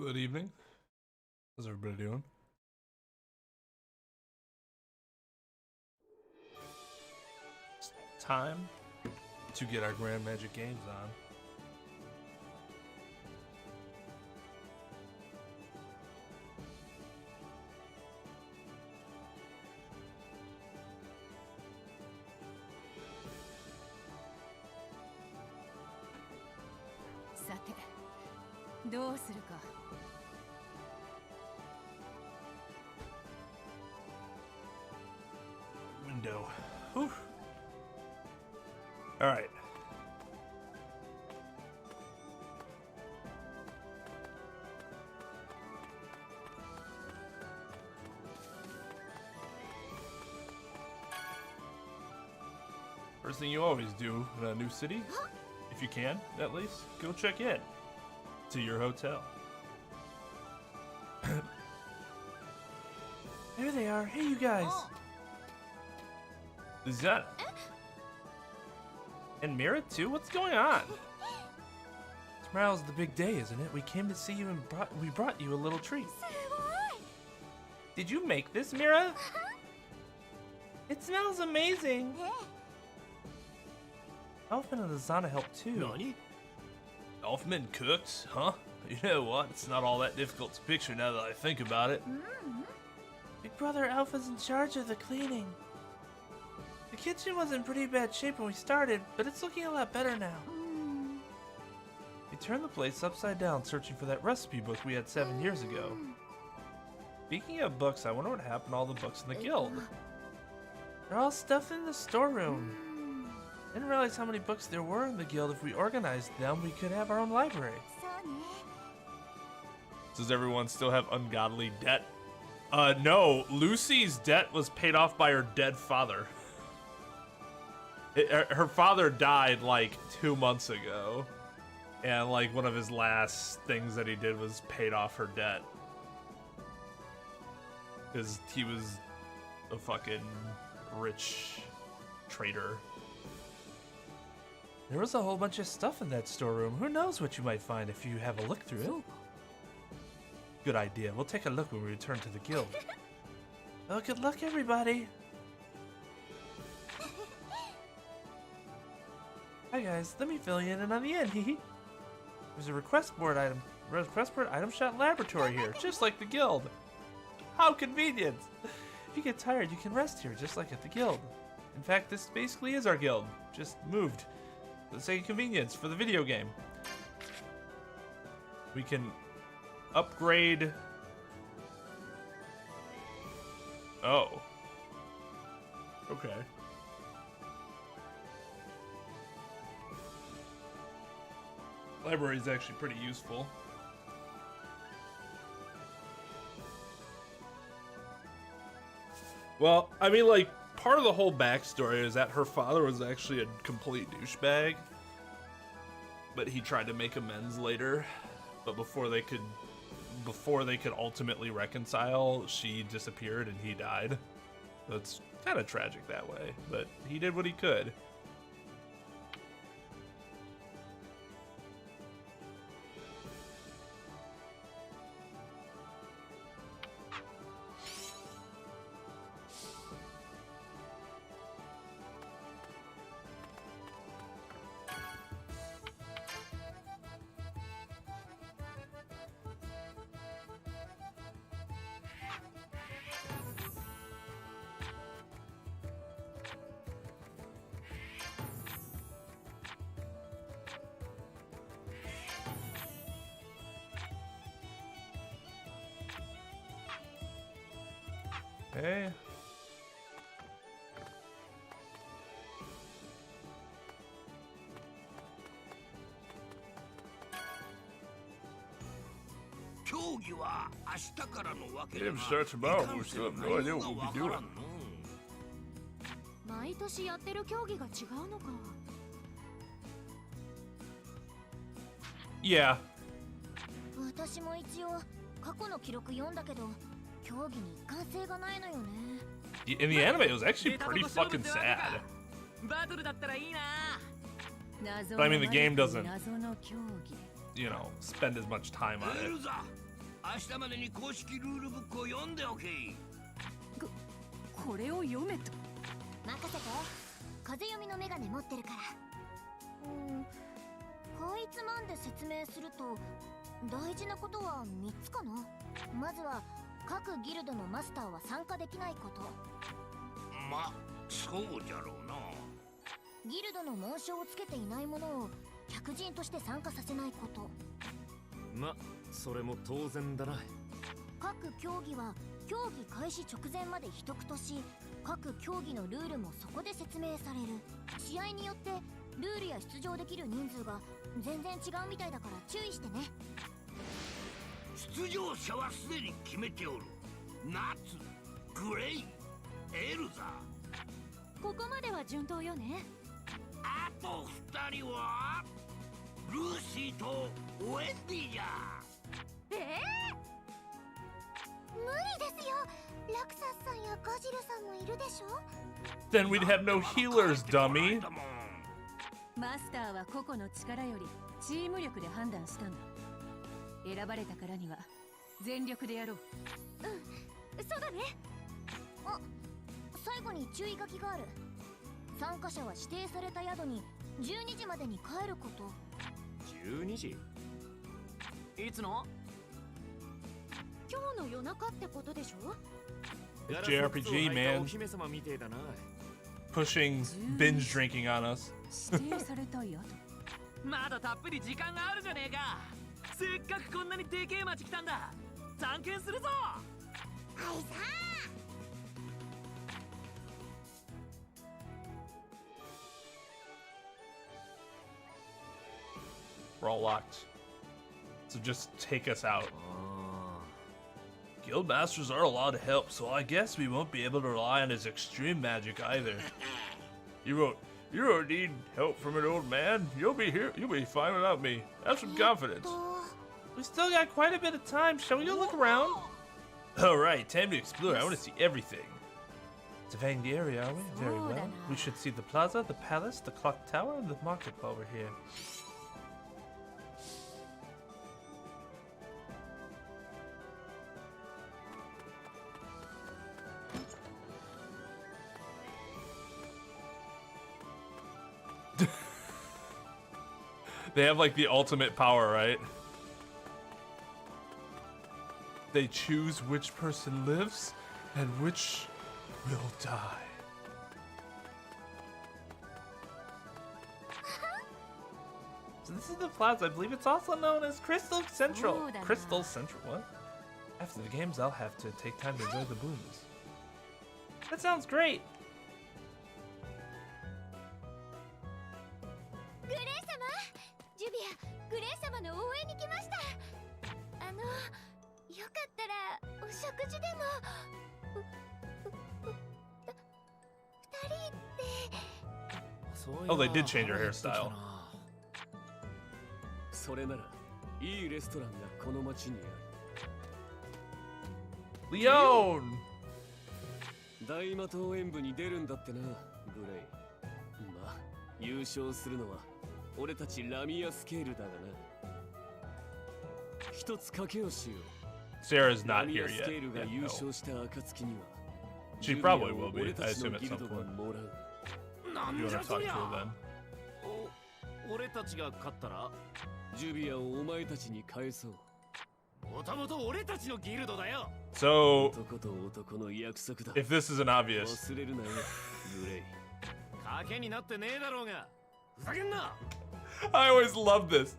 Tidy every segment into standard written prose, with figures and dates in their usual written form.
Good evening. How's everybody doing? It's time to get our Grand Magic games on. Window. Whew. All right. First thing you always do in a new city, if you can, at least, go check in to your hotel. There they are. Hey, you guys. Is that? And Mira too? What's going on? Tomorrow's the big day, isn't it? We came to see you and we brought you a little treat. Did you make this, Mira? It smells amazing. Elfman and Azana helped too. Nani? Elfman cooked, huh? You know what? It's not all that difficult to picture now that I think about it. Big brother Alpha's in charge of the cleaning. The kitchen was in pretty bad shape when we started, but it's looking a lot better now. We turned the place upside down searching for that recipe book we had 7 years ago. Speaking of books, I wonder what happened to all the books in the guild. They're all stuffed in the storeroom. Didn't realize how many books there were in the guild. If we organized them, we could have our own library. Does everyone still have ungodly debt? No. Lucy's debt was paid off by her dead father. Her father died like 2 months ago. And like one of his last things that he did was paid off her debt. Because he was a fucking rich trader. There was a whole bunch of stuff in that storeroom. Who knows what you might find if you have a look through it. Good idea. We'll take a look when we return to the guild. Oh, good luck, everybody. Hi guys, let me fill you in on the end. There's a request board item shot laboratory here, just like the guild. How convenient! If you get tired, you can rest here, just like at the guild. In fact, this basically is our guild, just moved for the sake of convenience for the video game. We can upgrade. Oh. Okay. Library is actually pretty useful. Well, I mean, like, part of the whole backstory is that her father was actually a complete douchebag, but he tried to make amends later. But before they could ultimately reconcile, she disappeared and he died. So it's kind of tragic that way, but he did what he could. Hey. Game starts tomorrow, but we still have no idea what we'll be doing. Yeah. In the anime, it was actually pretty fucking sad. But I mean, the game doesn't, you know, spend as much time on it. 明日までに公式ルールブックを読んでおけ。これを読めと。任せて。風読みのメガネ持ってるから。かいつまんで説明すると大事なことは3つかな。まずは各ギルドのマスターは参加できないこと。ま、そうじゃろうな。ギルドの紋章をつけていないものを客人として参加させないこと。ま、それも当然だな。各競技は競技開始直前まで秘匿とし、各競技のルールもそこで説明される。試合によってルールや出場できる人数が全然違うみたいだから注意してね。出場者はすでに決めておる。ナツ、グレイ、エルザ。ここまでは順当よね。あと2人はルーシーとウェンディじゃ。無理ですよ。ラクサスさんやガジルさんもいるでしょ。 Then we'd have no healers, dummy. マスターは個々の力よりチーム力で判断したんだ。選ばれたからには全力でやろう。そうだね。あ、最後に注意書きがある。参加者は指定された宿に12時までに帰ること。12時？いつの？今日の夜中ってことでしょ。 JRPG, man. お姫様みてえだな。 Pushing binge drinking on us. 指定された宿。まだたっぷり時間があるじゃねえか。せっかくこんなにでけえ町来たんだ。じゃんけんするぞ。はいさあ。We're all locked. So just take us out. Guildmasters are allowed to help, so I guess we won't be able to rely on his extreme magic either. You don't need help from an old man. You'll be fine without me. Have some confidence. We still got quite a bit of time. Shall we go look around? Alright, time to explore. I want to see everything. Surveying the area, are we? Very well. We should see the plaza, the palace, the clock tower, and the market while we're here. They have like the ultimate power, right? They choose which person lives and which will die. So this is the plaza. I believe it's also known as Crystal Central. Ooh, that's Crystal nice. Central, what? After the games, I'll have to take time to enjoy the blooms. That sounds great. グレイ様、ジュビア、グレイ様の応援に来ました。よかったらお食事でも。2人って。Oh, they did change her hairstyle. それならいいレストランがこの町にある。 Leon! 大魔党演舞に出るんだってな、グレイ。まあ、優勝するのは俺たちラミアスケールだがな。一つ賭けをしよう。 Sarah's ラ not ミ here アス yet. ケールが Yeah, 優 no. 勝した暁には She probably will be, 俺 I たち assume の at ギル some ドが point. もらう。 You wanna talk to her then? 俺たちが勝ったら？ジュビアをお前たちに返そう。もともと俺たちのギルドだよ。 So, 男と男の約束だ。 if this isn't obvious, 忘れるなよ、グレイ。賭けになってねえだろうが。ふざけんな。 I always love this.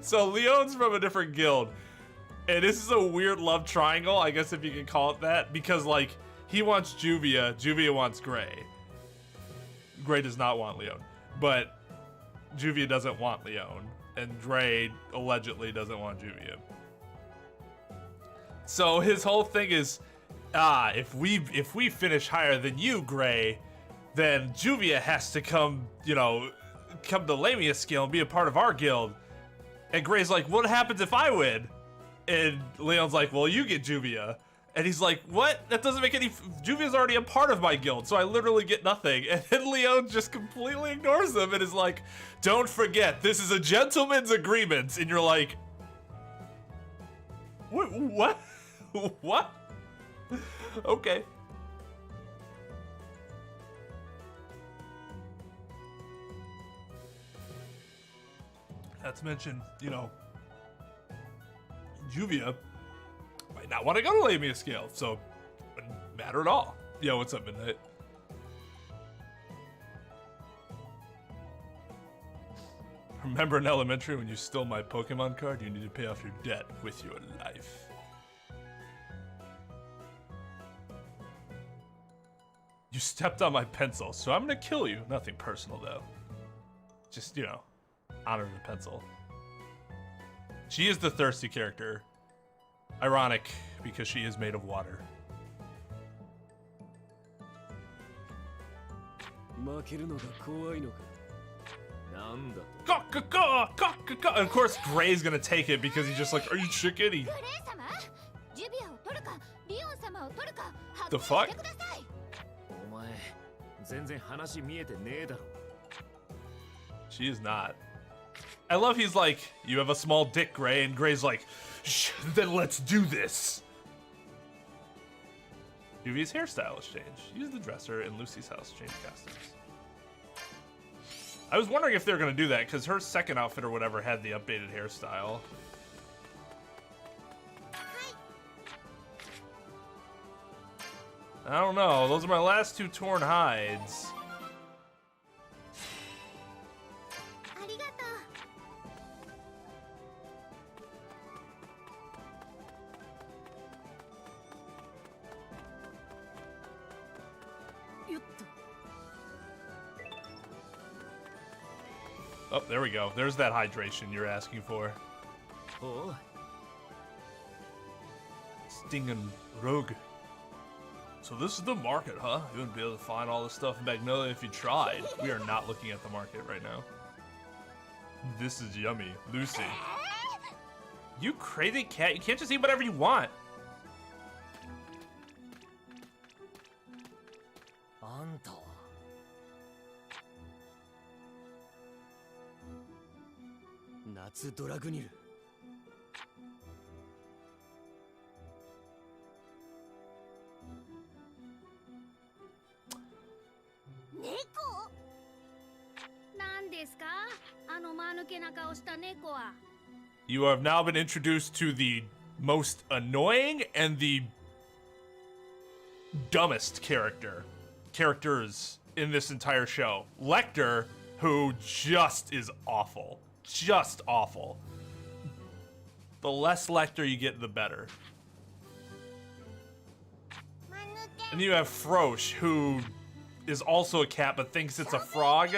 So Leon's from a different guild, and this is a weird love triangle, I guess if you can call it that, because like he wants Juvia, Juvia wants Gray. Gray does not want Leon, but Juvia doesn't want Leon, and Gray allegedly doesn't want Juvia. So his whole thing is, if we finish higher than you, Gray, then Juvia has to come, come to Lamia's guild and be a part of our guild. And Gray's like, what happens if I win? And Leon's like, well, you get Juvia. And he's like, what? That doesn't make any... Juvia's already a part of my guild, so I literally get nothing. And then Leon just completely ignores him and is like, don't forget, this is a gentleman's agreement. And you're like... Wait, what? What? Okay. Not to mention, you know, Juvia might not want to go to Lamia Scale, so it wouldn't matter at all. Yo, what's up, Midnight? Remember in elementary when you stole my Pokemon card? You need to pay off your debt with your life. You stepped on my pencil, so I'm gonna kill you. Nothing personal, though. Just, you know, honor the pencil. She is the thirsty character. Ironic, because she is made of water. And of course, Gray's gonna take it because he's just like, are you chicken? The fuck? She is not. I love he's like, you have a small dick, Gray, and Gray's like, shh, then let's do this. Yuvi's hairstyle has changed. Use the dresser in Lucy's house, change costumes. I was wondering if they were gonna do that, because her second outfit or whatever had the updated hairstyle. I don't know. Those are my last two torn hides. Oh, there we go. There's that hydration you're asking for. Oh. Stinging Rogue. So this is the market, huh? You wouldn't be able to find all this stuff in Magnolia if you tried. We are not looking at the market right now. This is yummy. Lucy. You crazy cat. You can't just eat whatever you want. You have now been introduced to the most annoying and the dumbest characters in this entire show. Lecter, who just is awful. Just awful. The less Lecter you get, the better. And you have Frosh, who is also a cat but thinks it's a frog.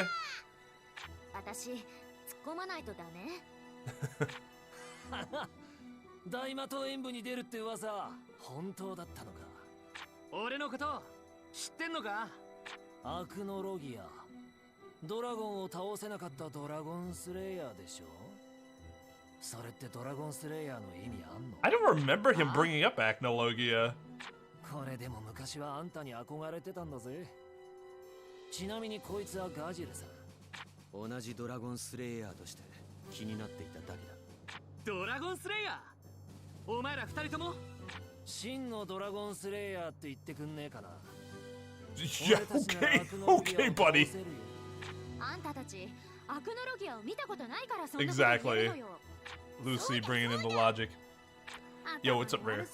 I don't remember him bringing up Acnologia. Yeah, okay, buddy. Exactly. Lucy bringing in the logic. Yo, what's up, Rare?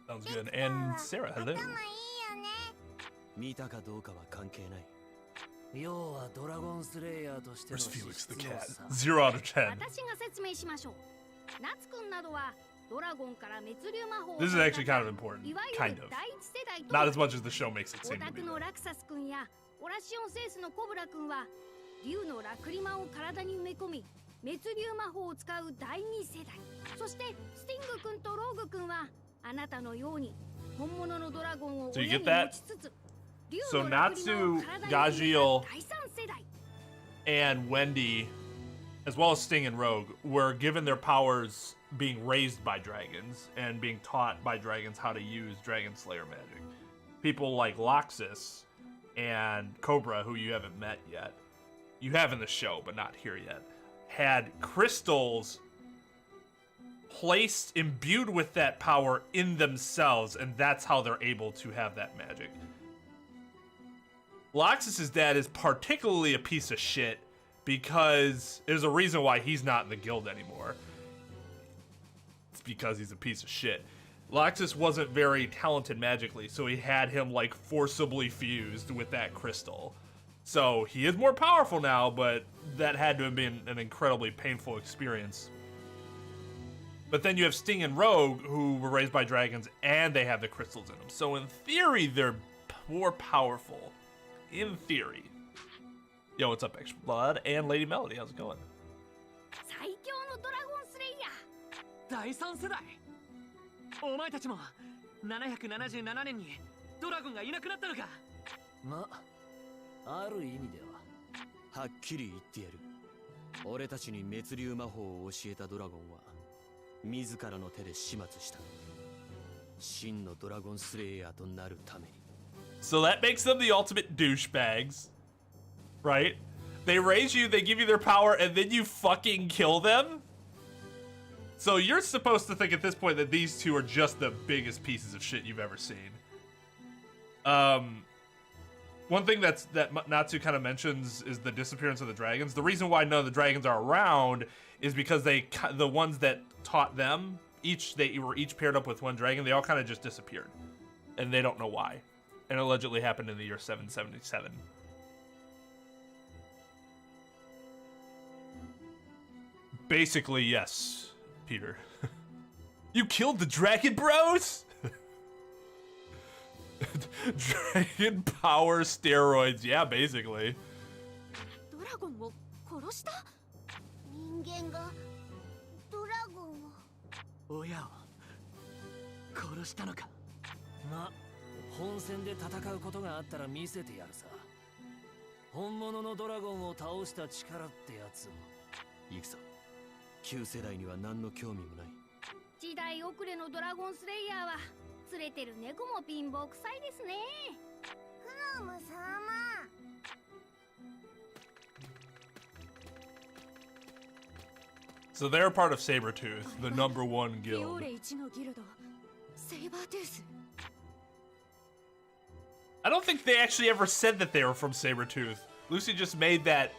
Sounds good. And Sarah, hello. Where's Felix the cat? 0 out of 10. This is actually kind of important. Kind of. Not as much as the show makes it seem to be. So you get that? So Natsu, Gajiel, and Wendy, as well as Sting and Rogue, were given their powers being raised by dragons and being taught by dragons how to use Dragon Slayer magic. People like Loxus and Cobra, who you haven't met yet, you have in the show, but not here yet, had crystals placed, imbued with that power in themselves, and that's how they're able to have that magic. Loxus's dad is particularly a piece of shit because there's a reason why he's not in the guild anymore. It's because he's a piece of shit. Loxus wasn't very talented magically, so he had him like forcibly fused with that crystal. So he is more powerful now, but that had to have been an incredibly painful experience. But then you have Sting and Rogue, who were raised by dragons, and they have the crystals in them. So in theory, they're more powerful. In theory. Yo, what's up, Extra Blood and Lady Melody? How's it going? 最強のドラゴンスレイヤー。第三世代。お前たちも777年にドラゴンがいなくなったのか。ま、ある意味でははっきり言ってやる。俺たちに滅竜魔法を教えたドラゴンは自らの手で始末した。真のドラゴンスレイヤーとなるために。 So that makes them the ultimate douchebags, right? They raise you, they give you their power, and then you fucking kill them? So you're supposed to think at this point that these two are just the biggest pieces of shit you've ever seen. One thing that Natsu kind of mentions is the disappearance of the dragons. The reason why none of the dragons are around is because the ones that taught them, they were each paired up with one dragon, they all kind of just disappeared. And they don't know why. And it allegedly happened in the year 777. Basically, yes, Peter. You killed the dragon bros? Dragon power steroids, yeah, basically. ドラゴンを殺した？人間がドラゴンを。親を殺したのか。ま、本戦で戦うことがあったら見せてやるさ。本物のドラゴンを倒した力ってやつを。行くぞ。旧世代には何の興味もない。時代遅れのドラゴンスレイヤーは連れてる猫も貧乏くさいですね。クロム様。So they're part of Sabretooth, the #1 guild. I don't think they actually ever said that they were from Sabretooth. Lucy just made that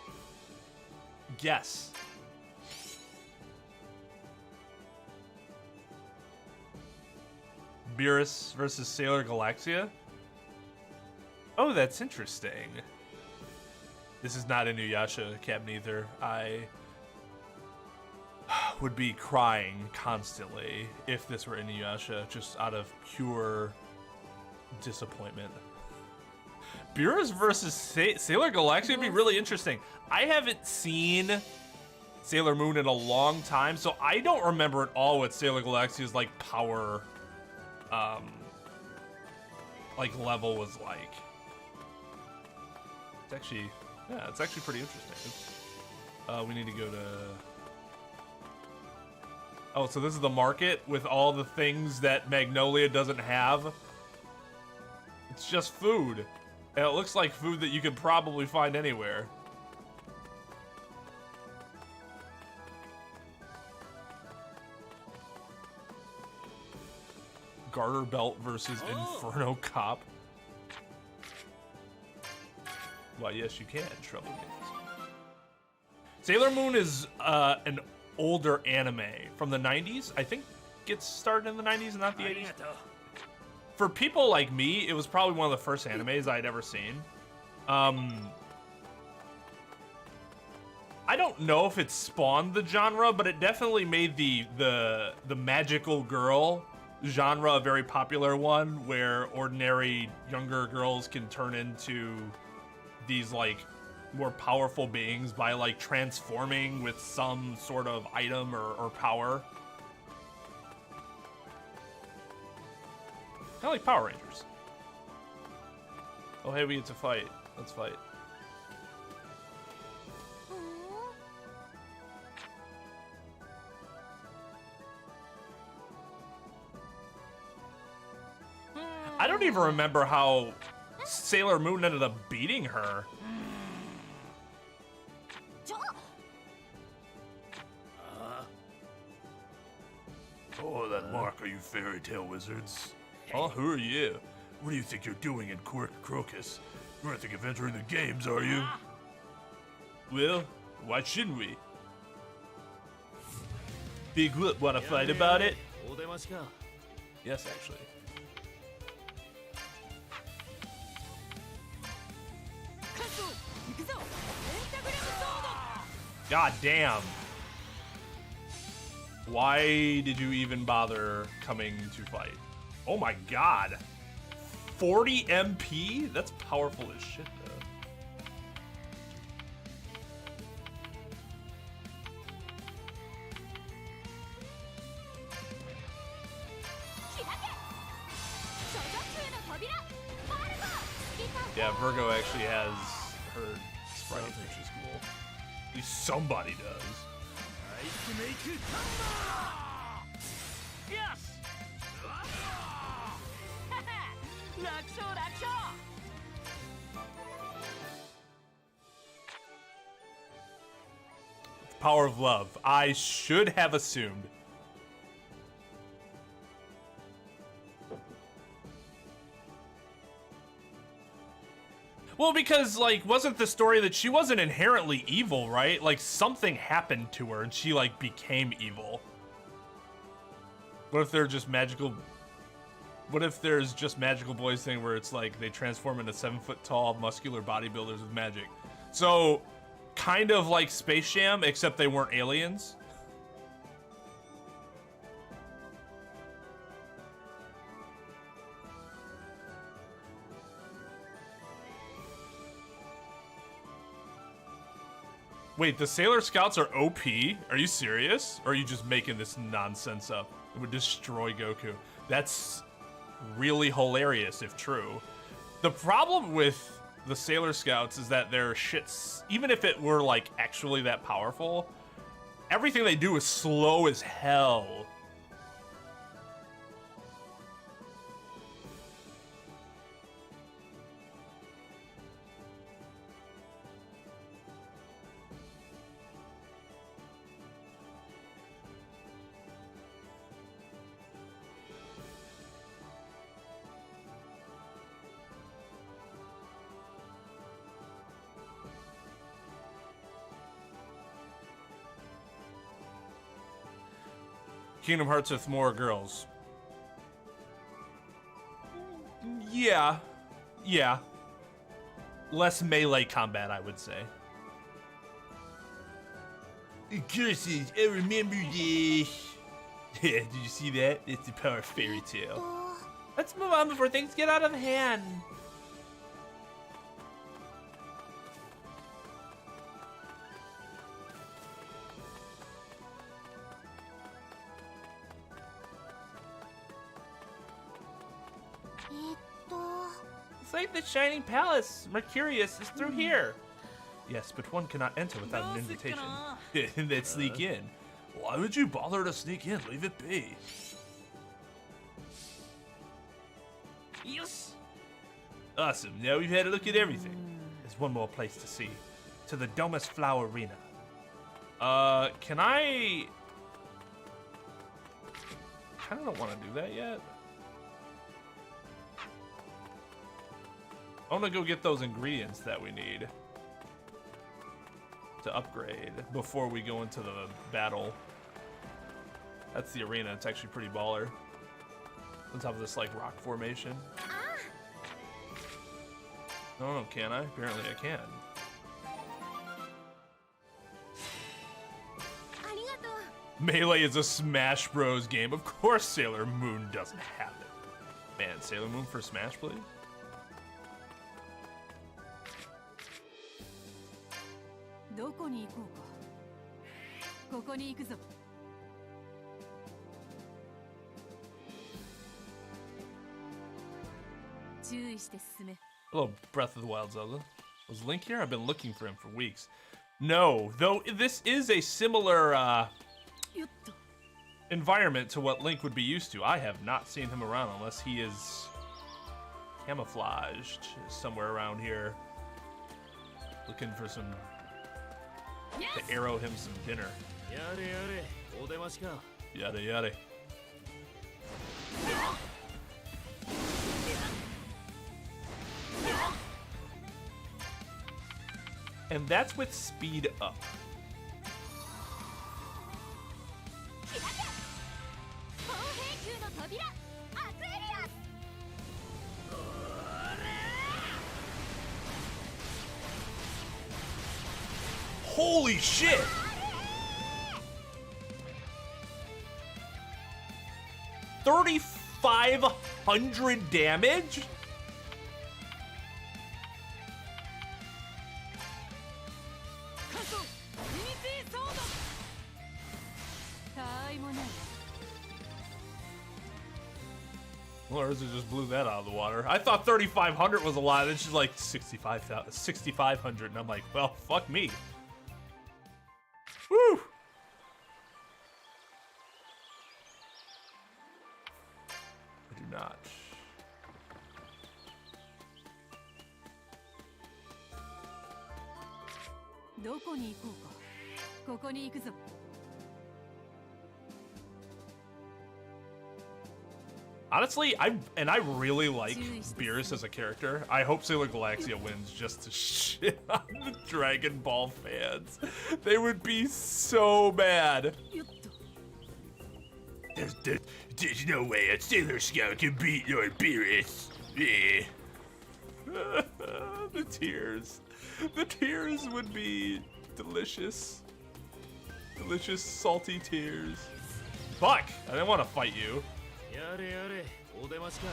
guess. Beerus versus Sailor Galaxia? Oh, that's interesting. This is not Inuyasha, Captain Ether. I would be crying constantly if this were Inuyasha, just out of pure disappointment. Beerus versus Sailor Galaxia would be really interesting. I haven't seen Sailor Moon in a long time, so I don't remember at all what Sailor Galaxia's like power like level was like. It's actually, yeah, it's actually pretty interesting. We need to go to, oh, so this is the market with all the things that Magnolia doesn't have. It's just food. And it looks like food that you could probably find anywhere. Garter Belt versus Inferno Cop. Well, yes, you can, Trouble Games. Sailor Moon is an older anime from the 90s. I think it started in the 90s and not the 80s. For people like me, it was probably one of the first animes I'd ever seen. I don't know if it spawned the genre, but it definitely made the magical girl genre a very popular one, where ordinary younger girls can turn into these like more powerful beings by like transforming with some sort of item or power. Kind of like Power Rangers. Oh, hey, we get to fight. Let's fight. I don't even remember how Sailor Moon ended up beating her. Oh, that mark, are you fairy tale wizards? Huh? Who are you? What do you think you're doing in Crocus? You aren't thinking of entering the games, are you? Well, why shouldn't we? Big Whoop, wanna fight about it? Yes, actually. God damn. Why did you even bother coming to fight? Oh my god. 40 MP? That's powerful as shit, though. Yeah, Virgo actually has her sprite, which is cool. At least somebody does. Power of love. I should have assumed. Well, because, like, wasn't the story that she wasn't inherently evil, right? Like, something happened to her and she, like, became evil. What if they're just magical... What if there's just magical boys thing where it's like they transform into 7-foot-tall, muscular bodybuilders with magic? So, kind of like Space Jam, except they weren't aliens. Wait, the Sailor Scouts are OP? Are you serious? Or are you just making this nonsense up? It would destroy Goku. That's really hilarious if true. The problem with the Sailor Scouts is that their shits, even if it were like actually that powerful, everything they do is slow as hell. Kingdom Hearts with more girls. Yeah. Yeah. Less melee combat, I would say. Curses, I remember this. Yeah, did you see that? It's the power of fairy tale. Let's move on before things get out of hand. It's like the Shining Palace. Mercurius is through here. Yes, but one cannot enter without an invitation. And then sneak in. Why would you bother to sneak in? Leave it be. Awesome, now we've had a look at everything. There's one more place to see. To the Domus Flower Arena. Can I... kinda don't want to do that yet. I want to go get those ingredients that we need to upgrade before we go into the battle. That's the arena. It's actually pretty baller. On top of this like rock formation. Oh, can I? Apparently I can. Melee is a Smash Bros game. Of course Sailor Moon doesn't have it. Man, Sailor Moon for Smash, please? Hello, Breath of the Wild Zelda. Was Link here? I've been looking for him for weeks. No, though this is a similar environment to what Link would be used to. I have not seen him around unless he is camouflaged somewhere around here. Looking for some... to arrow him some dinner. Yada yada. And that's with speed up. Holy shit! $3,500 damage? Well, Urza just blew that out of the water. I thought 3,500 was a lot. Then she's like 6,500, and I'm like, well, fuck me. Woo! I do not. Honestly, I really like Beerus as a character. I hope Sailor Galaxia wins just to shit on the Dragon Ball fans. They would be so mad. There's no way a Sailor Scout can beat your Beerus. Yeah. The tears. The tears would be delicious. Delicious, salty tears. Fuck! I didn't want to fight you. やれやれお出ましか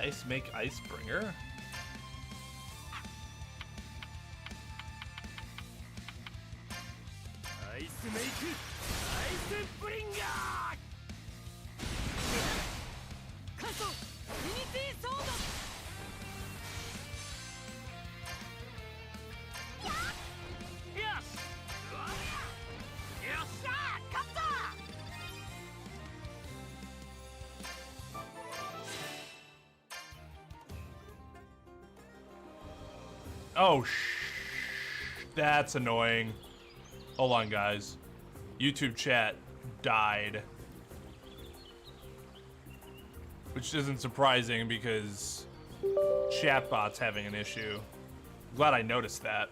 Ice make Ice Bringer? Ice make Ice Bringer! Kaso Unity Sword! Yes! Yes! Katta! Oh, that's annoying. Hold on, guys. YouTube chat died. Which isn't surprising because chatbot's having an issue. Glad I noticed that.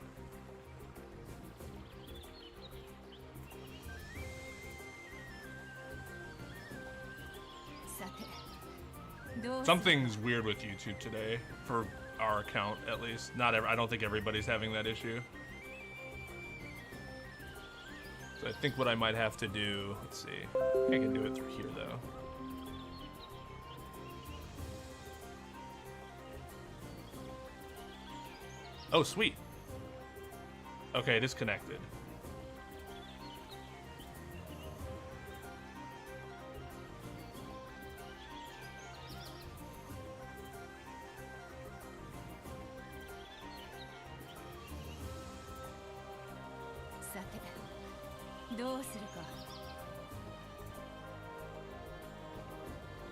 Something's weird with YouTube today, for our account at least. I don't think everybody's having that issue. So I think what I might have to do, let's see. I think I can do it through here though. Oh, sweet. Okay, it is connected.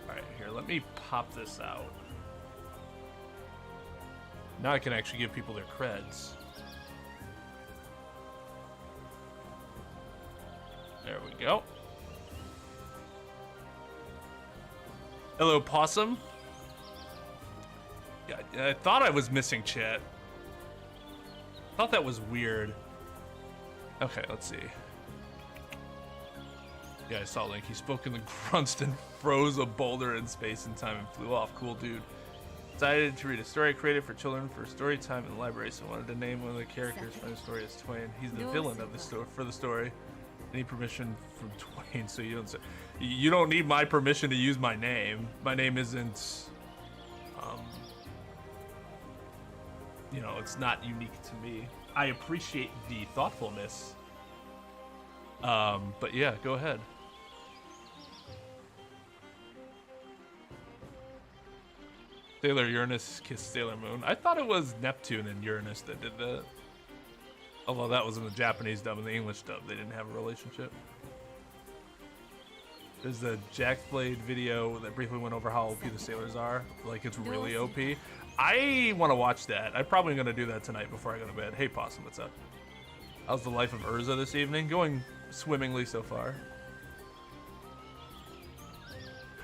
Alright, here, let me pop this out. Now I can actually give people their creds. There we go. Hello, Possum. Yeah, I thought I was missing chat. I thought that was weird. Okay, let's see. Yeah, I saw Link. He spoke in the grunts and froze a boulder in space and time and flew off. Cool dude. Decided to read a story created for children for story time in the library, so I wanted to name one of the characters from the story as Twain. He's the villain of the story for the story. Any permission from Twain, so you don't say. You don't need my permission to use my name. My name isn't, you know, it's not unique to me. I appreciate the thoughtfulness. But yeah, go ahead. Sailor Uranus kissed Sailor Moon. I thought it was Neptune and Uranus that did that. Although that was in the Japanese dub and the English dub, they didn't have a relationship. There's the Jack Blade video that briefly went over how OP the sailors are. Like, it's really OP. I want to watch that. I'm probably going to do that tonight before I go to bed. Hey, Possum, what's up? How's the life of Urza this evening? Going swimmingly so far.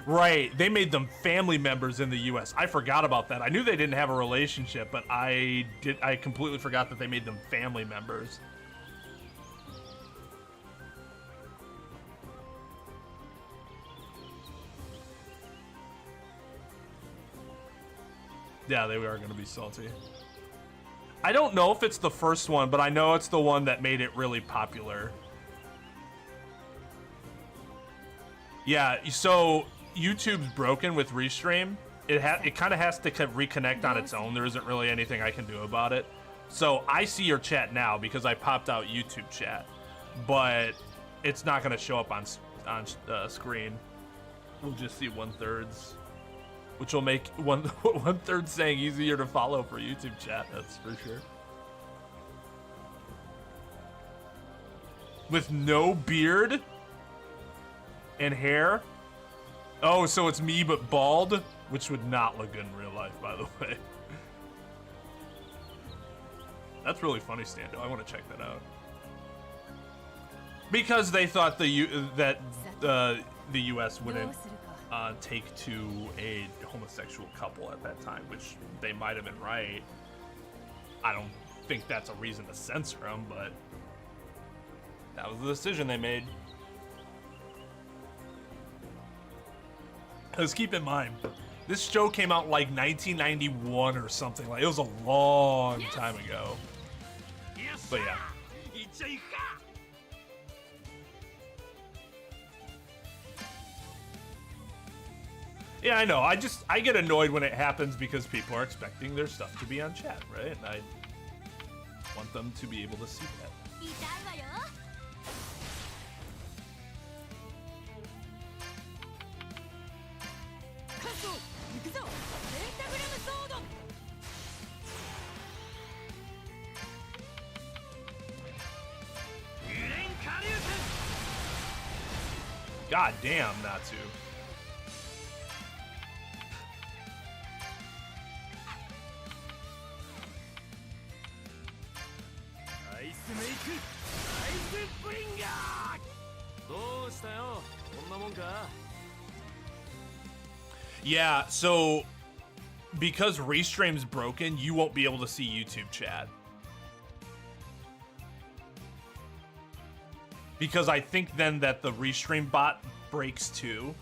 Right, they made them family members in the US. I forgot about that. I knew they didn't have a relationship, but I completely forgot that they made them family members. Yeah, they are going to be salty. I don't know if it's the first one, but I know it's the one that made it really popular. Yeah, so YouTube's broken with Restream. It kind of has to reconnect on its own. There isn't really anything I can do about it. So I see your chat now because I popped out YouTube chat, but it's not going to show up on screen. We'll just see 1/3, which will make 1/3 saying easier to follow for YouTube chat. That's for sure. With no beard and hair. Oh, so it's me but bald, which would not look good in real life, by the way. That's really funny, Stando. I want to check that out. Because they thought the U.S. wouldn't take to a homosexual couple at that time, which they might have been right. I don't think that's a reason to censor them, but that was the decision they made. Because keep in mind, this show came out like 1991 or something. Like, it was a long time ago. But yeah. Yeah, I know. I get annoyed when it happens because people are expecting their stuff to be on chat, right? And I want them to be able to see that. God damn, Natsu. Yeah, so because Restream's broken, you won't be able to see YouTube chat. Because I think then that the Restream bot breaks too.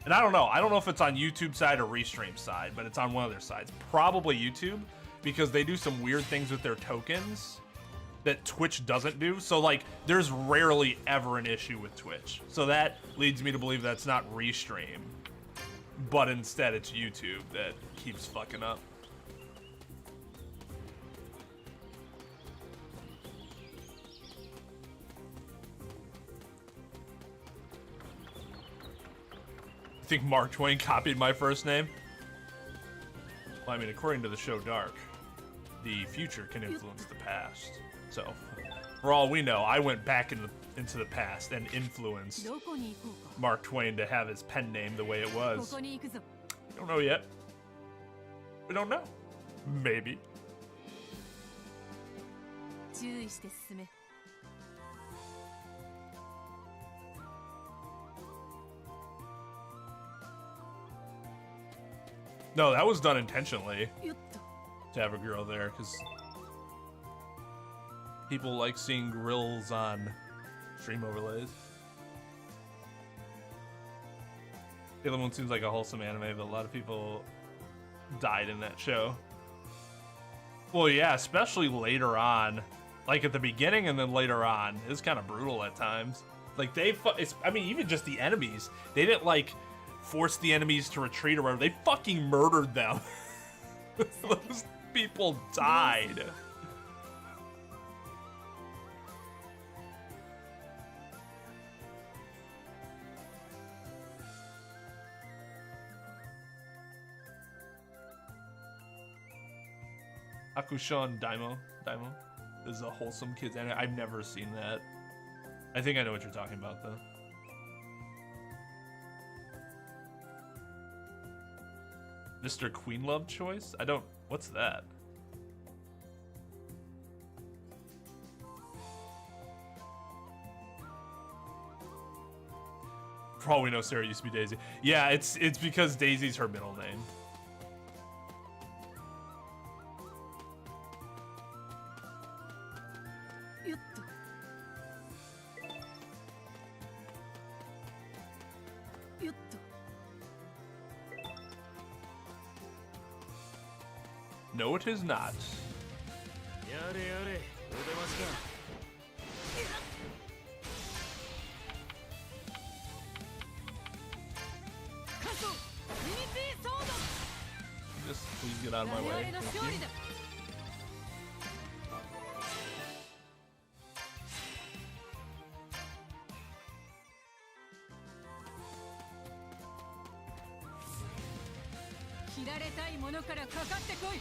And I don't know. I don't know if it's on YouTube side or Restream side, but it's on one of their sides. Probably YouTube, because they do some weird things with their tokens that Twitch doesn't do. So, like, there's rarely ever an issue with Twitch. So that leads me to believe that's not Restream, but instead it's YouTube that keeps fucking up. Think Mark Twain copied my first name? Well, I mean, according to the show Dark, the future can influence the past. So, for all we know, I went back into the past and influenced Mark Twain to have his pen name the way it was. We don't know yet. We don't know. Maybe. No, that was done intentionally to have a girl there, because people like seeing grills on stream overlays. Sailor Moon seems like a wholesome anime, but a lot of people died in that show. Well, yeah, especially later on. Like at the beginning and then later on. It was kind of brutal at times. Like I mean, even just the enemies. They didn't like force the enemies to retreat or whatever. They fucking murdered them. Those people died. Hakushon Daimo is a wholesome kids anime. I've never seen that. I think I know what you're talking about though. Mr. Queen Love choice? I don't. What's that? For all we know, Sarah used to be Daisy. Yeah, it's because Daisy's her middle name. No, it is not. Just please get out of my way. Thank you.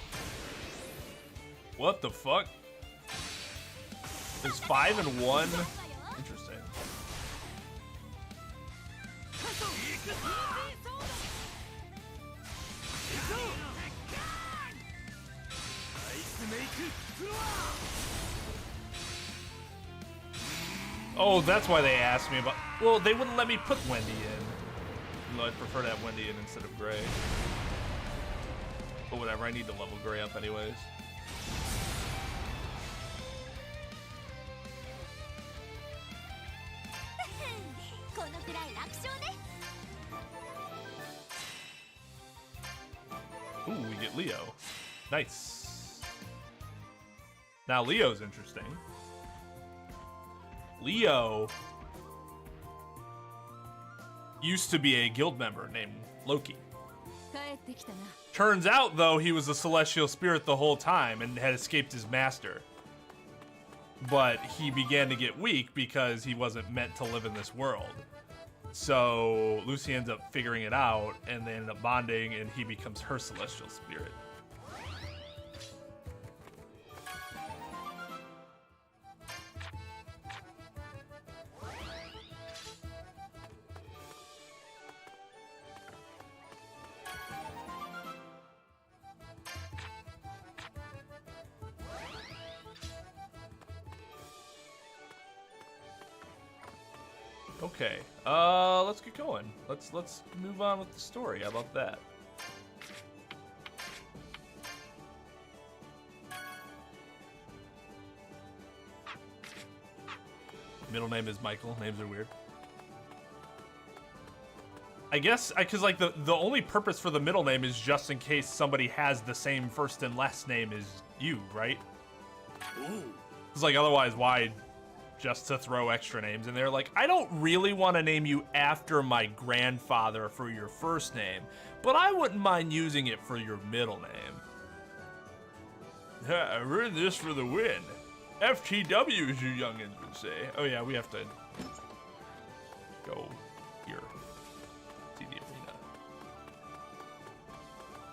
What the fuck? There's 5 and 1. Interesting. Oh, that's why they asked me about. Well, they wouldn't let me put Wendy in. No, I'd prefer to have Wendy in instead of Gray. But whatever, I need to level Gray up anyways. Ooh, we get Leo. Nice. Now Leo's interesting. Leo used to be a guild member named Loki. Turns out, though, he was a celestial spirit the whole time and had escaped his master. But he began to get weak because he wasn't meant to live in this world. So Lucy ends up figuring it out, and they end up bonding, and he becomes her celestial spirit. Okay, let's get going. Let's move on with the story. How about that? Middle name is Michael. Names are weird. I guess, because like the only purpose for the middle name is just in case somebody has the same first and last name as you, right? Because like otherwise, why just to throw extra names in there? Like, I don't really want to name you after my grandfather for your first name, but I wouldn't mind using it for your middle name. I earned this for the win. FTW, as you youngins would say. Oh yeah, we have to go here. See the arena.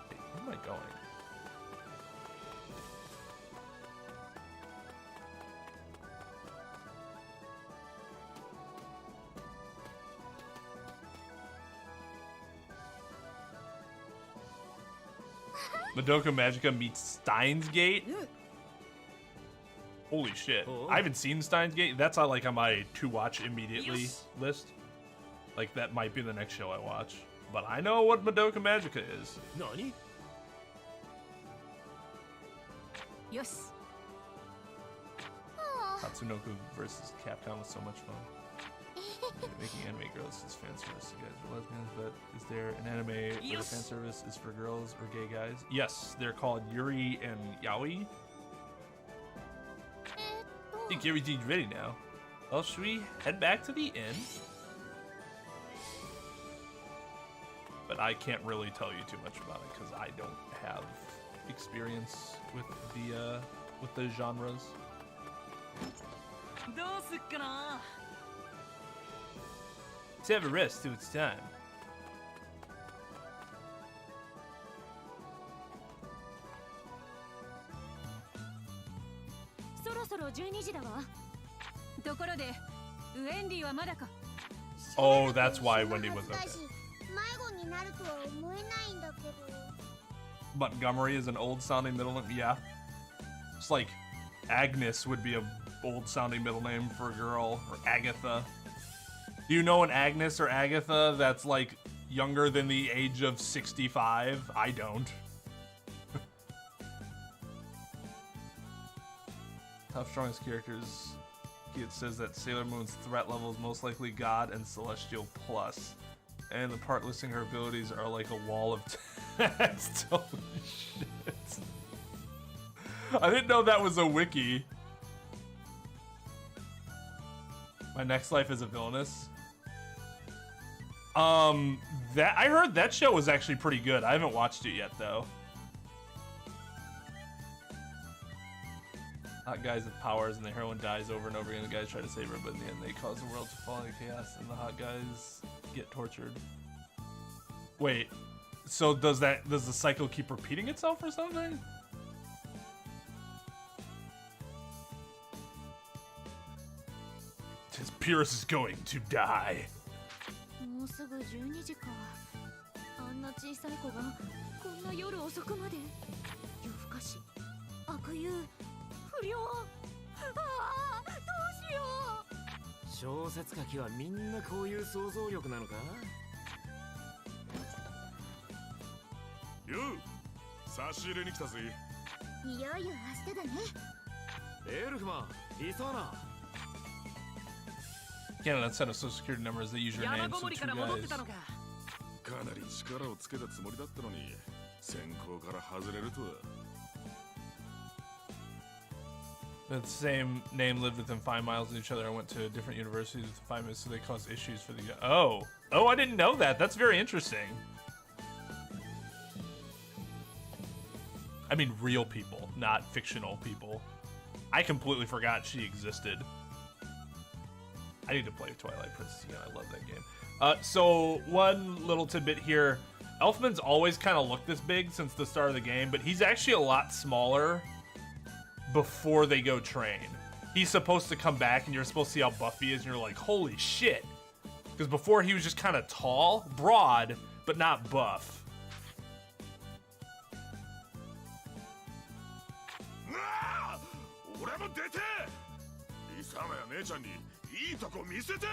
Hey, where am I going? Madoka Magica meets Steins Gate? Holy shit. I haven't seen Steins Gate. That's like on my to watch immediately list. Like that might be the next show I watch. But I know what Madoka Magica is. Nani? Yes. Tatsunoko versus Capcom was so much fun. Making anime girls is fan service. You guys are lesbians, but is there an anime where the fan service is for girls or gay guys? Yes, they're called Yuri and Yaoi. I think everything's ready now. Well, should we head back to the inn? But I can't really tell you too much about it because I don't have experience with the genres. どうすっかな Let's have a rest till it's time. そろそろ12時だわ。ところでウェンディはまだか。 Oh, that's why Wendy was okay. 迷子になるとは思えないんだけど。 Montgomery is an old sounding middle name. Yeah. It's like Agnes would be a old sounding middle name for a girl, or Agatha. Do you know an Agnes or Agatha that's like younger than the age of 65? I don't. Top strongest characters. It says that Sailor Moon's threat level is most likely God and Celestial Plus. And the part listing her abilities are like a wall of text. Holy shit. I didn't know that was a wiki. My next life is a villainess. That I heard that show was actually pretty good. I haven't watched it yet though. Hot guys with powers and the heroine dies over and over again. The guys try to save her, but in the end they cause the world to fall into chaos and the hot guys get tortured. Wait, so does the cycle keep repeating itself or something? Tis Pyrrhus is going to die. もうすぐ12時か。あんな小さい子がこんな夜遅くまで。夜更かし、悪友、不良。ああ、どうしよう。小説書きはみんなこういう想像力なのかよう差し入れに来たぜいよいよ明日だねエルフマン、いそうな Canada set of social security number as the user name, 山ご so もり two から戻ってた guys. のかかなり力をつけたつもりだったのに先行から外れるとは The same name lived within 5 miles of each other and went to different universities within 5 minutes, so they caused issues for the guy. Oh, I didn't know that. That's very interesting. I mean, real people, not fictional people. I completely forgot she existed. I need to play Twilight Princess again. I love that game. So one little tidbit here. Elfman's always kind of looked this big since the start of the game, but he's actually a lot smaller before they go train. He's supposed to come back and you're supposed to see how buff he is and you're like, holy shit. Because before he was just kind of tall, broad, but not buff. 俺も出てリサマや姉ちゃんにいいとこ見せて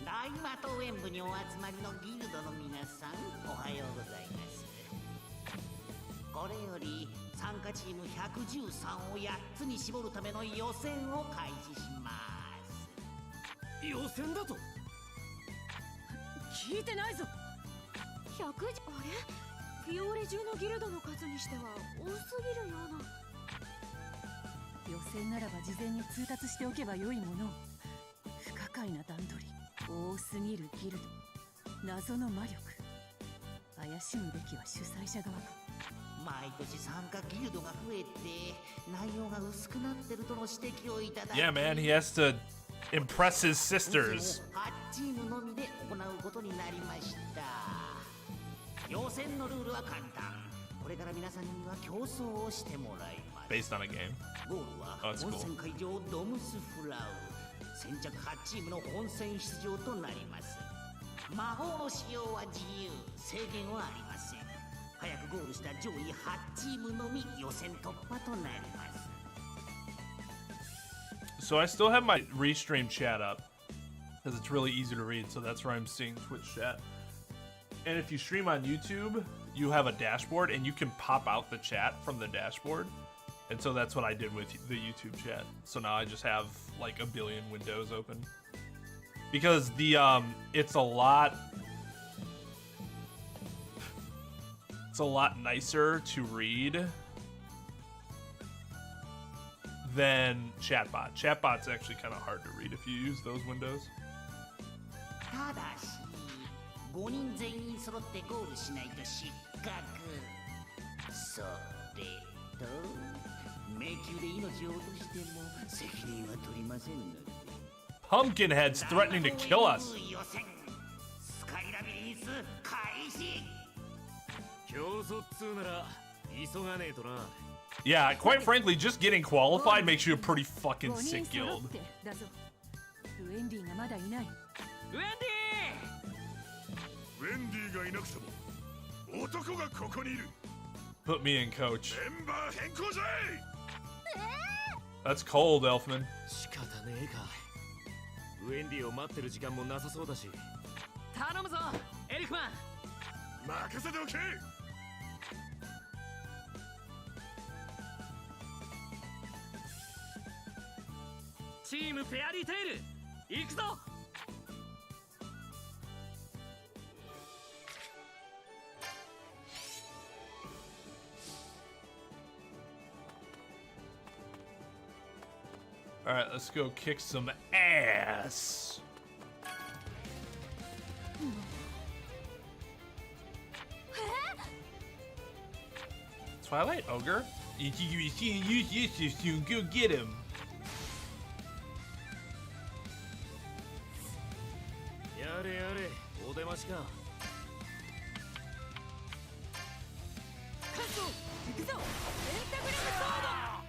大魔党演舞にお集まりのギルドの皆さんおはようございます。これより参加チーム113を8つに絞るための予選を開始します。予選だと聞いてないぞ。100あれ？フィオーレ中のギルドの数にしては多すぎるような。予選ならば事前に通達しておけばよいもの。不可解な段取り、多すぎるギルド、謎の魔力。怪しむべきは主催者側か。毎年参加ギルドが増えて内容が薄くなってるとの指摘をいただき Yeah, man, he has to impress his sisters. 8チームのみで行うことになりました。予選のルールは簡単。これから皆さんには競争をしてもらいます。 Based on a game. ゴールは Oh, that's 本 cool. 戦会場ドムスフラウ。先着8チームの本戦出場となります。魔法の使用は自由、制限はありません。早くゴールした上位8チームのみ予選突破となります。 So I still have my restream chat up because it's really easy to read. So that's where I'm seeing Twitch chat. And if you stream on YouTube, you have a dashboard and you can pop out the chat from the dashboard. And so that's what I did with the YouTube chat. So now I just have like a billion windows open because the it's a lot nicer to read than chatbot. Chatbot's actually kind of hard to read if you use those windows. ただし5人全員揃ってゴールしないと失格。それと迷宮で命を落としても責任は取りませんので。 Pumpkinhead's threatening to kill us. 予選スカイラビリンス開始。競争っつうなら急がねえとな。 Yeah, quite frankly, just getting qualified makes you a pretty fucking sick guild. だぞ。ウェンディがまだいない。ウェンウェンディがいなくても男がここにいる。 Put me in, coach. メンバー変更ぜ。 That's cold, Elfman. 仕方ねえか。ウェンディを待ってる時間もなさそうだし。頼むぞ、エリフマン。任せておけ。チームフェアリーテイル、行くぞ。 All right, let's go kick some ass. Twilight Ogre? You go get him. やれやれ、お出ましか。カット、行くぞ。エンタグラムソード。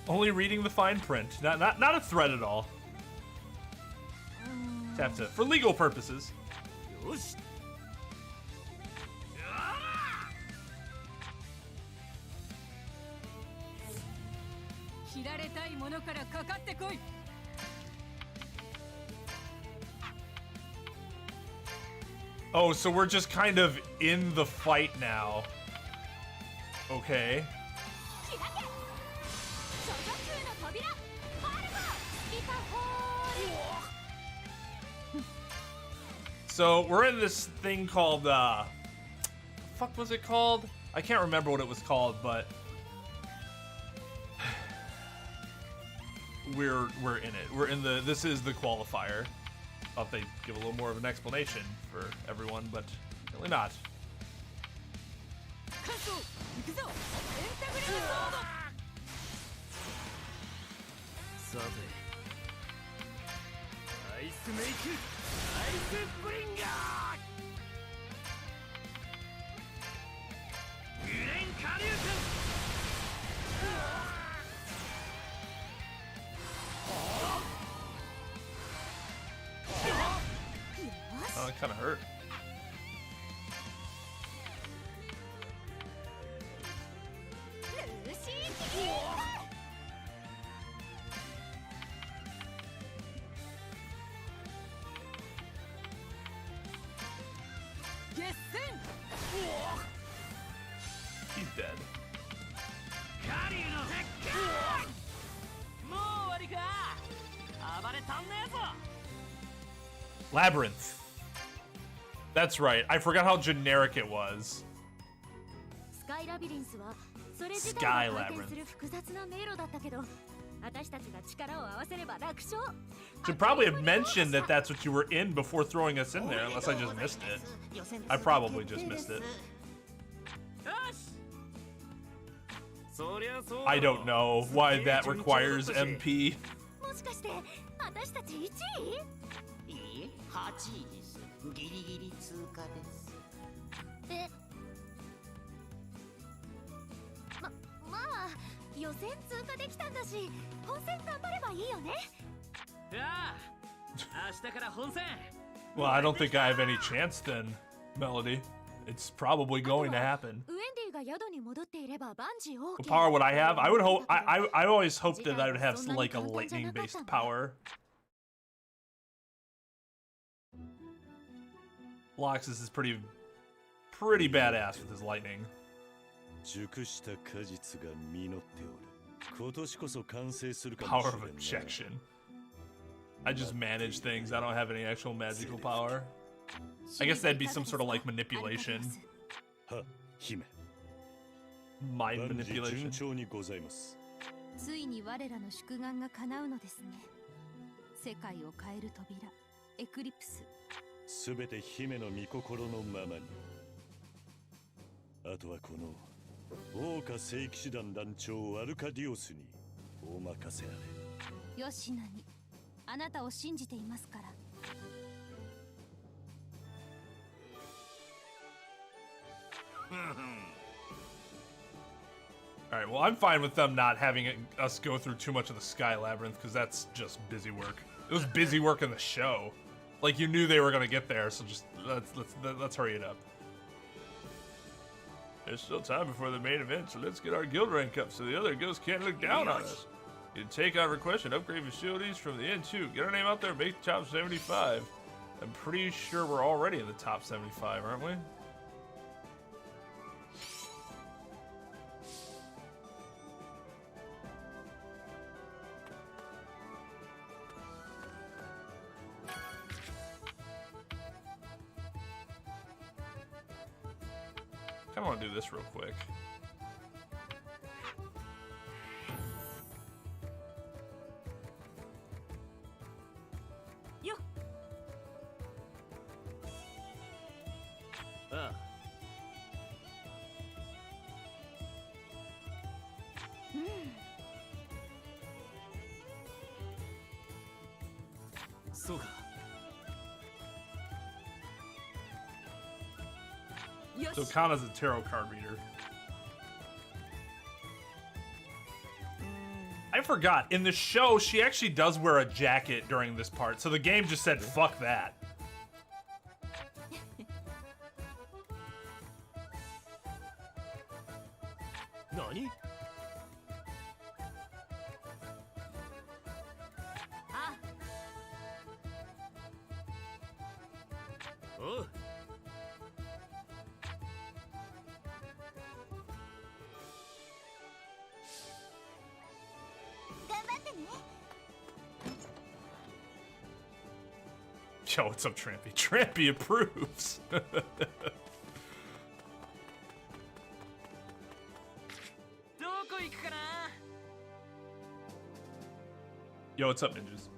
Only reading the fine print. Not a threat at all. Just have to, for legal purposes. よし。 切られたいものからかかってこい。 Oh, so we're just kind of in the fight now. Okay. So we're in this thing called fuck was it called? I can't remember what it was called, but we're in it. We're in the this is the qualifier. Thought they'd give a little more of an explanation for everyone, but really not. さて、アイスメイク、アイスブリンガー、グレンカリューク。 Oh, it kind of hurt. He's dead. Labyrinth. That's right. I forgot how generic it was. Sky Labyrinth はそれ自体が回転する複雑な迷路だったけど、私たちが力を合わせれば楽勝。 Should probably have mentioned that that's what you were in before throwing us in there, unless I just missed it. I probably just missed it. I don't know why that requires MP. もしかして私たち1位？いいえ、8位です。ギリギリ通過です。まあ予選通過できたんだし、本戦頑張ればいいよね。Well, I don't think I have any chance then, Melody. It's probably going to happen. What power would I have? I would hope. I always hoped that I would have like a lightning-based power. Loxus is pretty badass with his lightning. Power of objection. I just manage things. I don't have any actual magical power. I guess that'd be some sort of like manipulation. Mind manipulation. ついに我らの宿願が叶うのですね。世界を変える扉、エクリプス。すべて姫の御心のままに。あとはこの桜花聖騎士団団長アルカディオスにお任せあれ。よしなに、あなたを信じていますから。Alright, well, I'm fine with them not having us go through too much of the Sky Labyrinth, because that's just busy work. It was busy work in the show. Like, you knew they were going to get there, so just, let's hurry it up. There's still time before the main event, so let's get our guild rank up so the other guilds can't look down on us. You can take on requests and upgrade facilities from the end, too. Get our name out there and make the top 75. I'm pretty sure we're already in the top 75, aren't we? I want to do this real quick. Yo. SoG. So Kana's a tarot card reader. I forgot. In the show, she actually does wear a jacket during this part, so the game just said, fuck that. Nani? Oh. Yo, what's up, Trampy? Trampy approves. Yo, what's up, ninjas?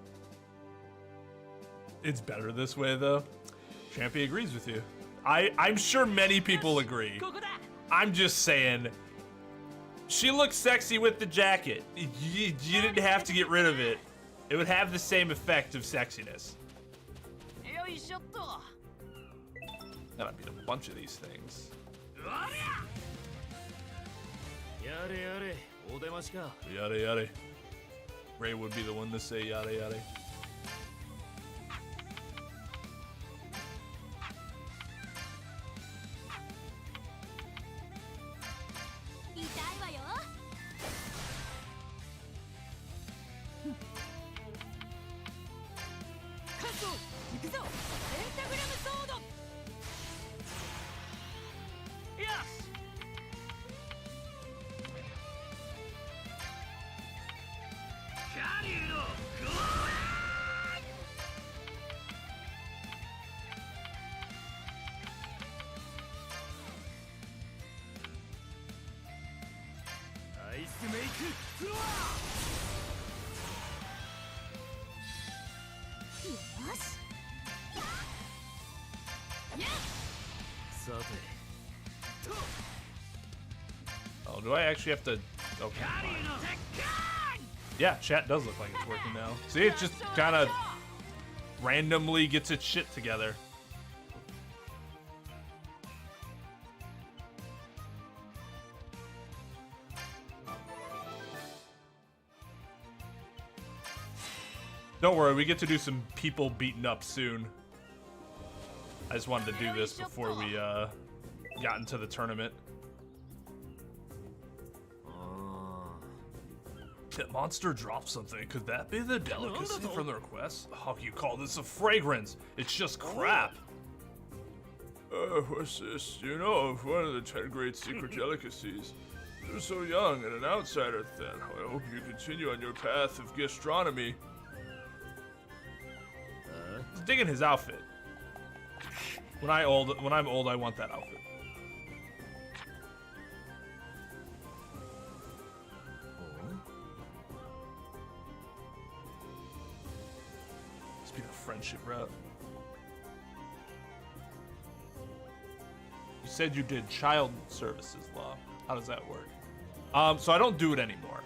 It's better this way, though. Trampy agrees with you. I'm sure many people agree. I'm just saying, she looks sexy with the jacket. You didn't have to get rid of it. It would have the same effect of sexiness. Gotta beat a bunch of these things. Yada yada. Ray would be the one to say yada yada. Oh, do I actually have to? Okay. Yeah, chat does look like it's working now. See, it just kind of randomly gets its shit together. Don't worry, we get to do some people beating up soon. I just wanted to do this before we got into the tournament. That monster dropped something. Could that be the delicacy from the request? How can you call this a fragrance? It's just crap. What's this? Do you know of one of the 10 great secret delicacies? You're so young and an outsider then. I hope you continue on your path of gastronomy. He's digging his outfit. When I'm old, I want that outfit. Must be the friendship route. You said you did child services law. How does that work? So I don't do it anymore.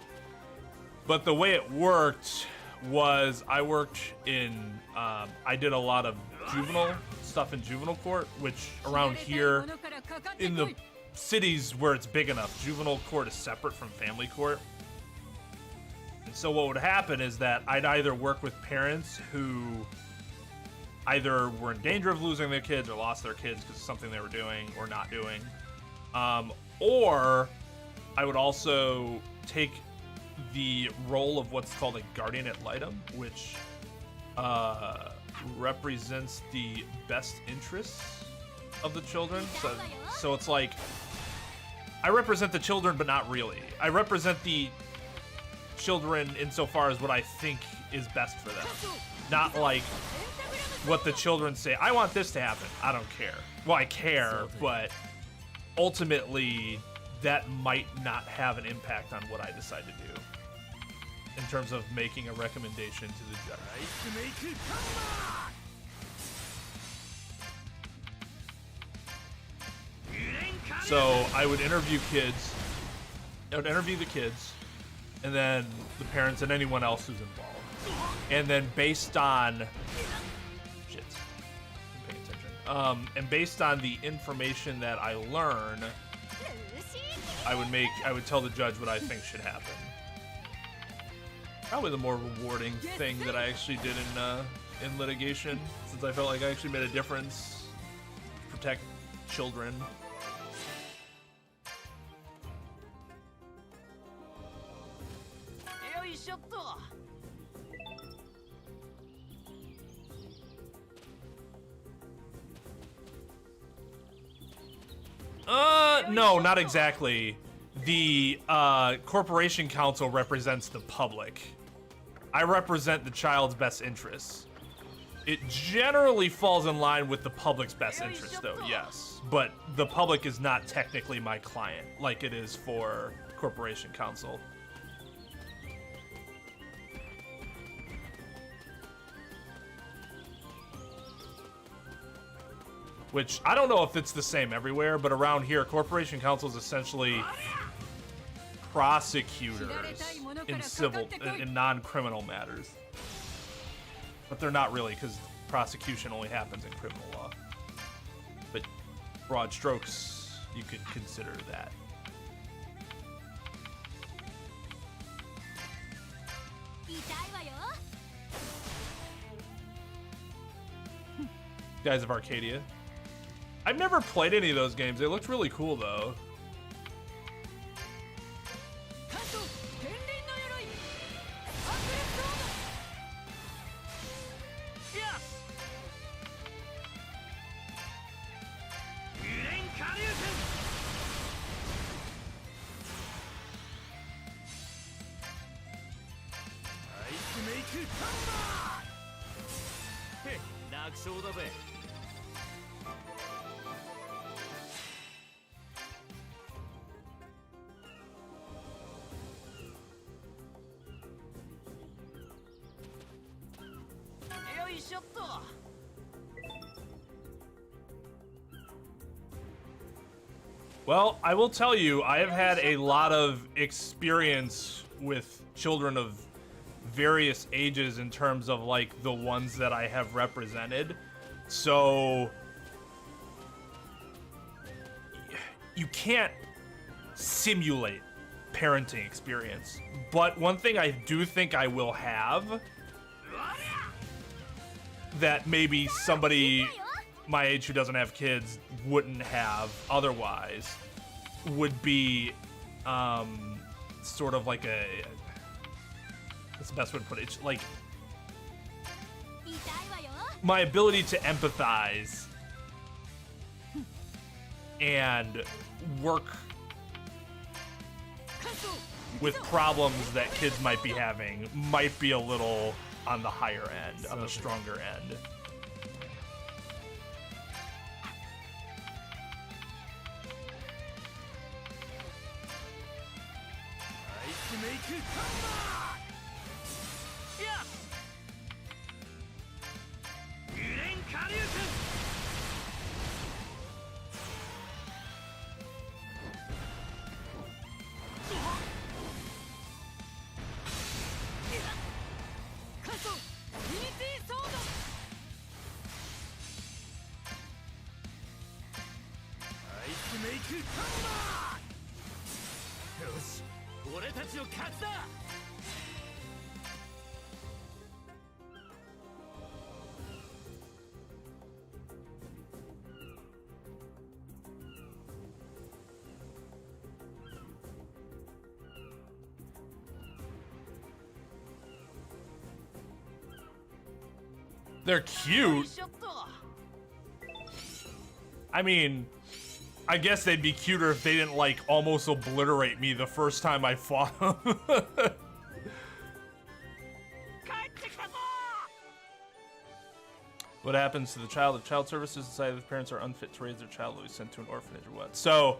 But the way it worked was I worked in, I did a lot of juvenile stuff in juvenile court, which around here in the cities where it's big enough, juvenile court is separate from family court. And so what would happen is that I'd either work with parents who either were in danger of losing their kids or lost their kids because of something they were doing or not doing. Or I would also take the role of what's called a guardian ad litem, which represents the best interests of the children. So it's like, I represent the children, but not really. I represent the children insofar as what I think is best for them. Not like what the children say, I want this to happen. I don't care. Well, I care, but ultimately that might not have an impact on what I decide to do in terms of making a recommendation to the judge. So I would interview kids. I would interview the kids, and then the parents and anyone else who's involved. And then based on and based on the information that I learn, I would tell the judge what I think should happen. Probably the more rewarding thing that I actually did in litigation, since I felt like I actually made a difference to protect children. No, not exactly. The corporation council represents the public. I represent the child's best interests. It generally falls in line with the public's best interest, though, yes. But the public is not technically my client, like it is for corporation counsel. Which, I don't know if it's the same everywhere, but around here, corporation counsel is essentially prosecutors in civil, in non-criminal matters. But they're not really, because prosecution only happens in criminal law. But broad strokes, you could consider that. Guys of Arcadia. I've never played any of those games. They looked really cool, though. Well, I will tell you, I have had a lot of experience with children of various ages in terms of, like, the ones that I have represented. So you can't simulate parenting experience. But one thing I do think I will have that maybe somebody my age who doesn't have kids wouldn't have otherwise would be sort of like a, that's the best way to put it. It's like my ability to empathize and work with problems that kids might be having might be a little on the higher end, on the stronger end. They're cute. I mean, I guess they'd be cuter if they didn't, like, almost obliterate me the first time I fought them. What happens to the child if child services decide that parents are unfit to raise their child, will be sent to an orphanage or what? So,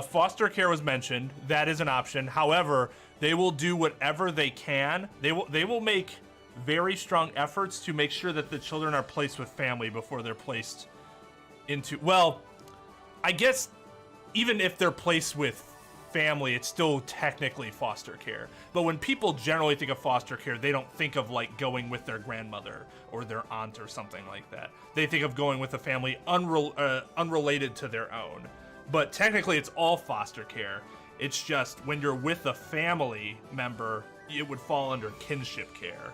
foster care was mentioned. That is an option. However, they will do whatever they can. They will make very strong efforts to make sure that the children are placed with family before they're placed into, well, I guess even if they're placed with family, it's still technically foster care. But when people generally think of foster care, they don't think of like going with their grandmother or their aunt or something like that. They think of going with a family unrelated to their own. But technically it's all foster care. It's just when you're with a family member, it would fall under kinship care.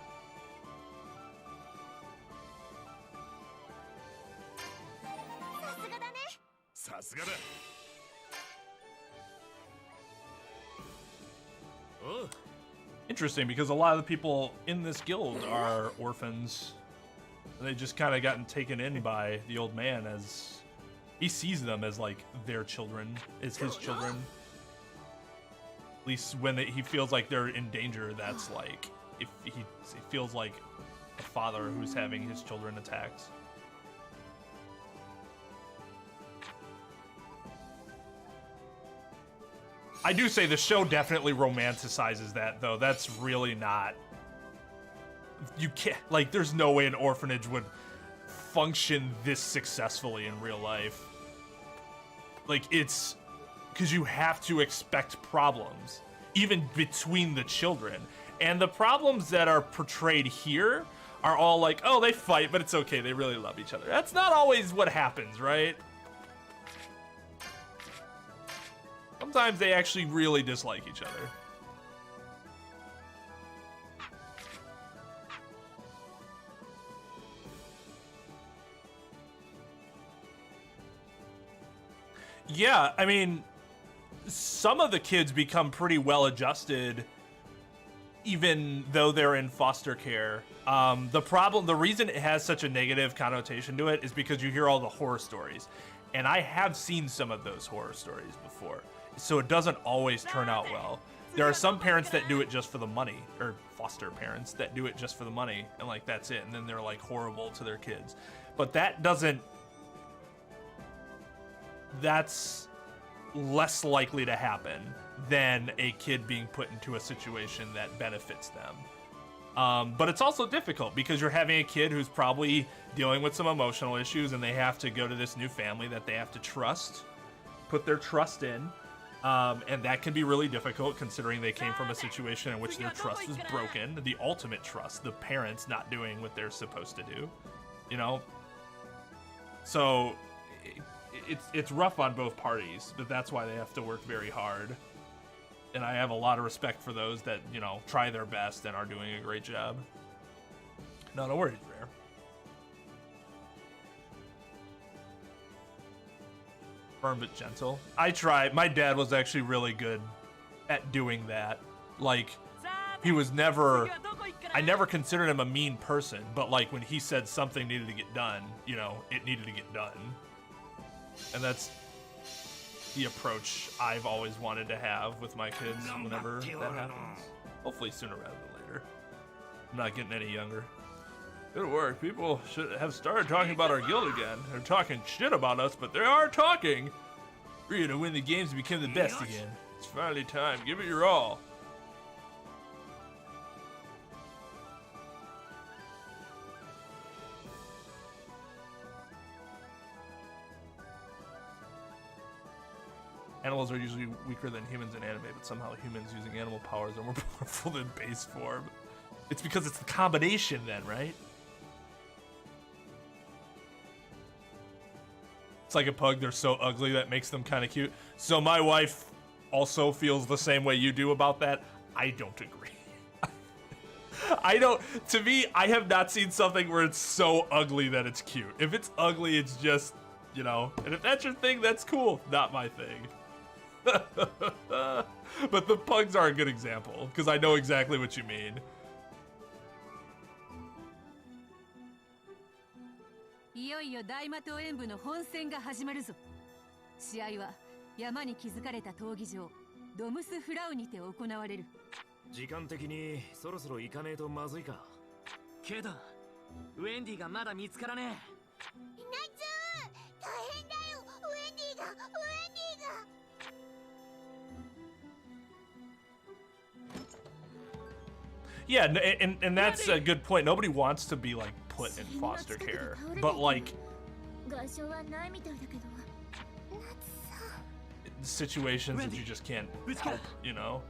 Interesting, because a lot of the people in this guild are orphans. They just kind of gotten taken in by the old man, as he sees them as like their children, as his children. At least when he feels like they're in danger, that's like, if he feels like a father who's having his children attacked. I do say the show definitely romanticizes that, though. That's really not... You can't... Like, there's no way an orphanage would function this successfully in real life. Like, it's... Because you have to expect problems, even between the children. And the problems that are portrayed here are all like, oh, they fight, but it's okay. They really love each other. That's not always what happens, right? Sometimes they actually really dislike each other. Yeah, I mean, some of the kids become pretty well adjusted even though they're in foster care. The reason it has such a negative connotation to it is because you hear all the horror stories. And I have seen some of those horror stories before. So it doesn't always turn out well. There are some parents that do it just for the money, or foster parents that do it just for the money, and like that's it, and then they're like horrible to their kids. But that's less likely to happen than a kid being put into a situation that benefits them. But it's also difficult because you're having a kid who's probably dealing with some emotional issues, and they have to go to this new family that they have to trust, put their trust in. And that can be really difficult considering they came from a situation in which their trust was broken. The ultimate trust, the parents not doing what they're supposed to do, you know? So it's rough on both parties, but that's why they have to work very hard. And I have a lot of respect for those that, you know, try their best and are doing a great job. No worries, Rare. Firm but gentle. I tried. My dad was actually really good at doing that. Like, he was never... I never considered him a mean person, but like when he said something needed to get done, you know, it needed to get done. And that's the approach I've always wanted to have with my kids whenever that happens. Hopefully sooner rather than later. I'm not getting any younger. Good work. People should have started talking about our guild again. They're talking shit about us, but they are talking. We're gonna win the games and become the best again. It's finally time. Give it your all. Animals are usually weaker than humans in anime, but somehow humans using animal powers are more powerful than base form. It's because it's the combination then, right? It's like a pug, they're so ugly that makes them kind of cute. So my wife also feels the same way you do about that. I don't agree. To me, I have not seen something where it's so ugly that it's cute. If it's ugly, it's just, you know, and if that's your thing, that's cool. Not my thing. But the pugs are a good example, because I know exactly what you mean. いよいよ大魔党演武の本戦が始まるぞ。試合は山に築かれた闘技場ドムスフラウにて行われる。時間的にそろそろ行かねえとまずいか。けどウェンディがまだ見つからねえ。ナイツ大変だよ。ウェンディが。Yeah, and that's a good point. Nobody wants to be like put in foster care, but like situations that you just can't help, you know.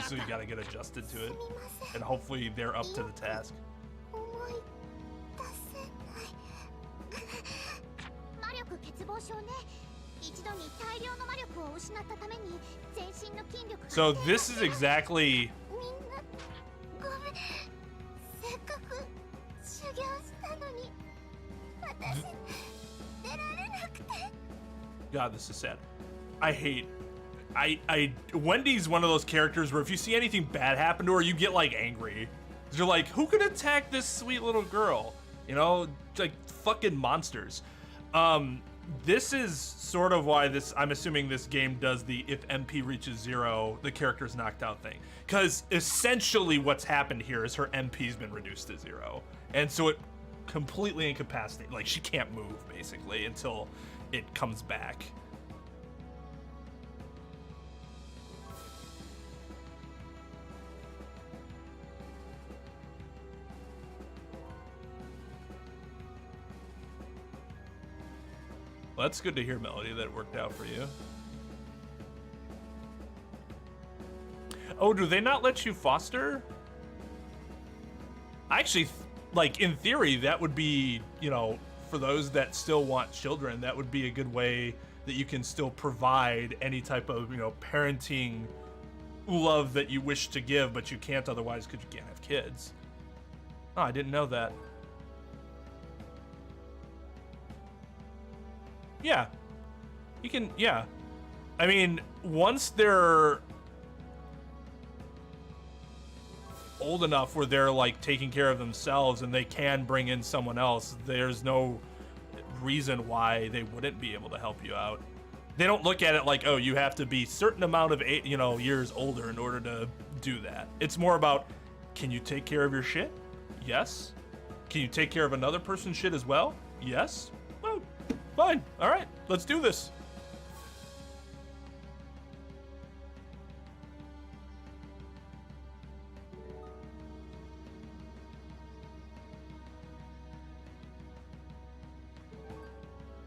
So you gotta get adjusted to it, and hopefully they're up to the task. So this is exactly. God, this is sad. Wendy's one of those characters where if you see anything bad happen to her, you get like angry. You're like, who could attack this sweet little girl? You know, like fucking monsters. This is sort of why I'm assuming this game does the if MP reaches 0, the character's knocked out thing. Because essentially what's happened here is her MP's been reduced to 0. And so it completely incapacitated. Like, she can't move, basically, until it comes back. Well, that's good to hear, Melody, that it worked out for you. Oh, do they not let you foster? Actually, like, in theory, that would be, you know, for those that still want children, that would be a good way that you can still provide any type of, you know, parenting love that you wish to give, but you can't otherwise because you can't have kids. Oh, I didn't know that. Yeah, you can, yeah. I mean, once they're old enough where they're like taking care of themselves and they can bring in someone else, there's no reason why they wouldn't be able to help you out. They don't look at it like, oh, you have to be certain amount of years older in order to do that. It's more about, can you take care of your shit? Yes. Can you take care of another person's shit as well? Yes. Well, fine. All right, let's do this.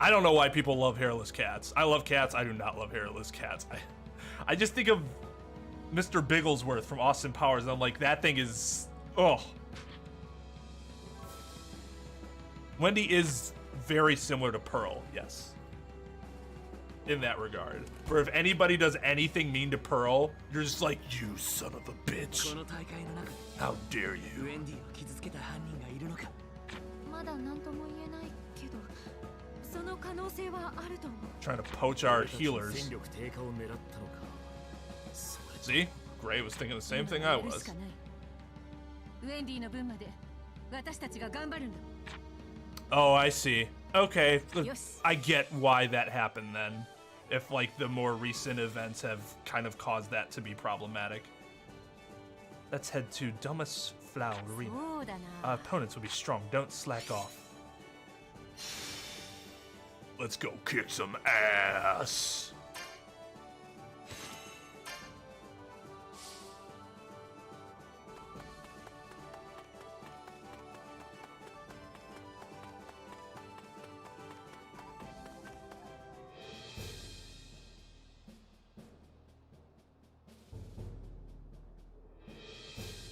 I don't know why people love hairless cats. I love cats. I do not love hairless cats. I just think of Mr. Bigglesworth from Austin Powers, and I'm like, that thing is, oh. Wendy is very similar to Pearl, yes. In that regard. Where if anybody does anything mean to Pearl, you're just like, you son of a bitch. How dare you? まだ何とも言えないけど、その可能性はあると思う。 Trying to poach our healers. See? Gray was thinking the same thing I was. ウェンディの分まで私たちが頑張るんだ。 Oh, I see. Okay, I get why that happened then. If, like, the more recent events have kind of caused that to be problematic. Let's head to Dumbest Flower Arena. Our opponents will be strong. Don't slack off. Let's go kick some ass.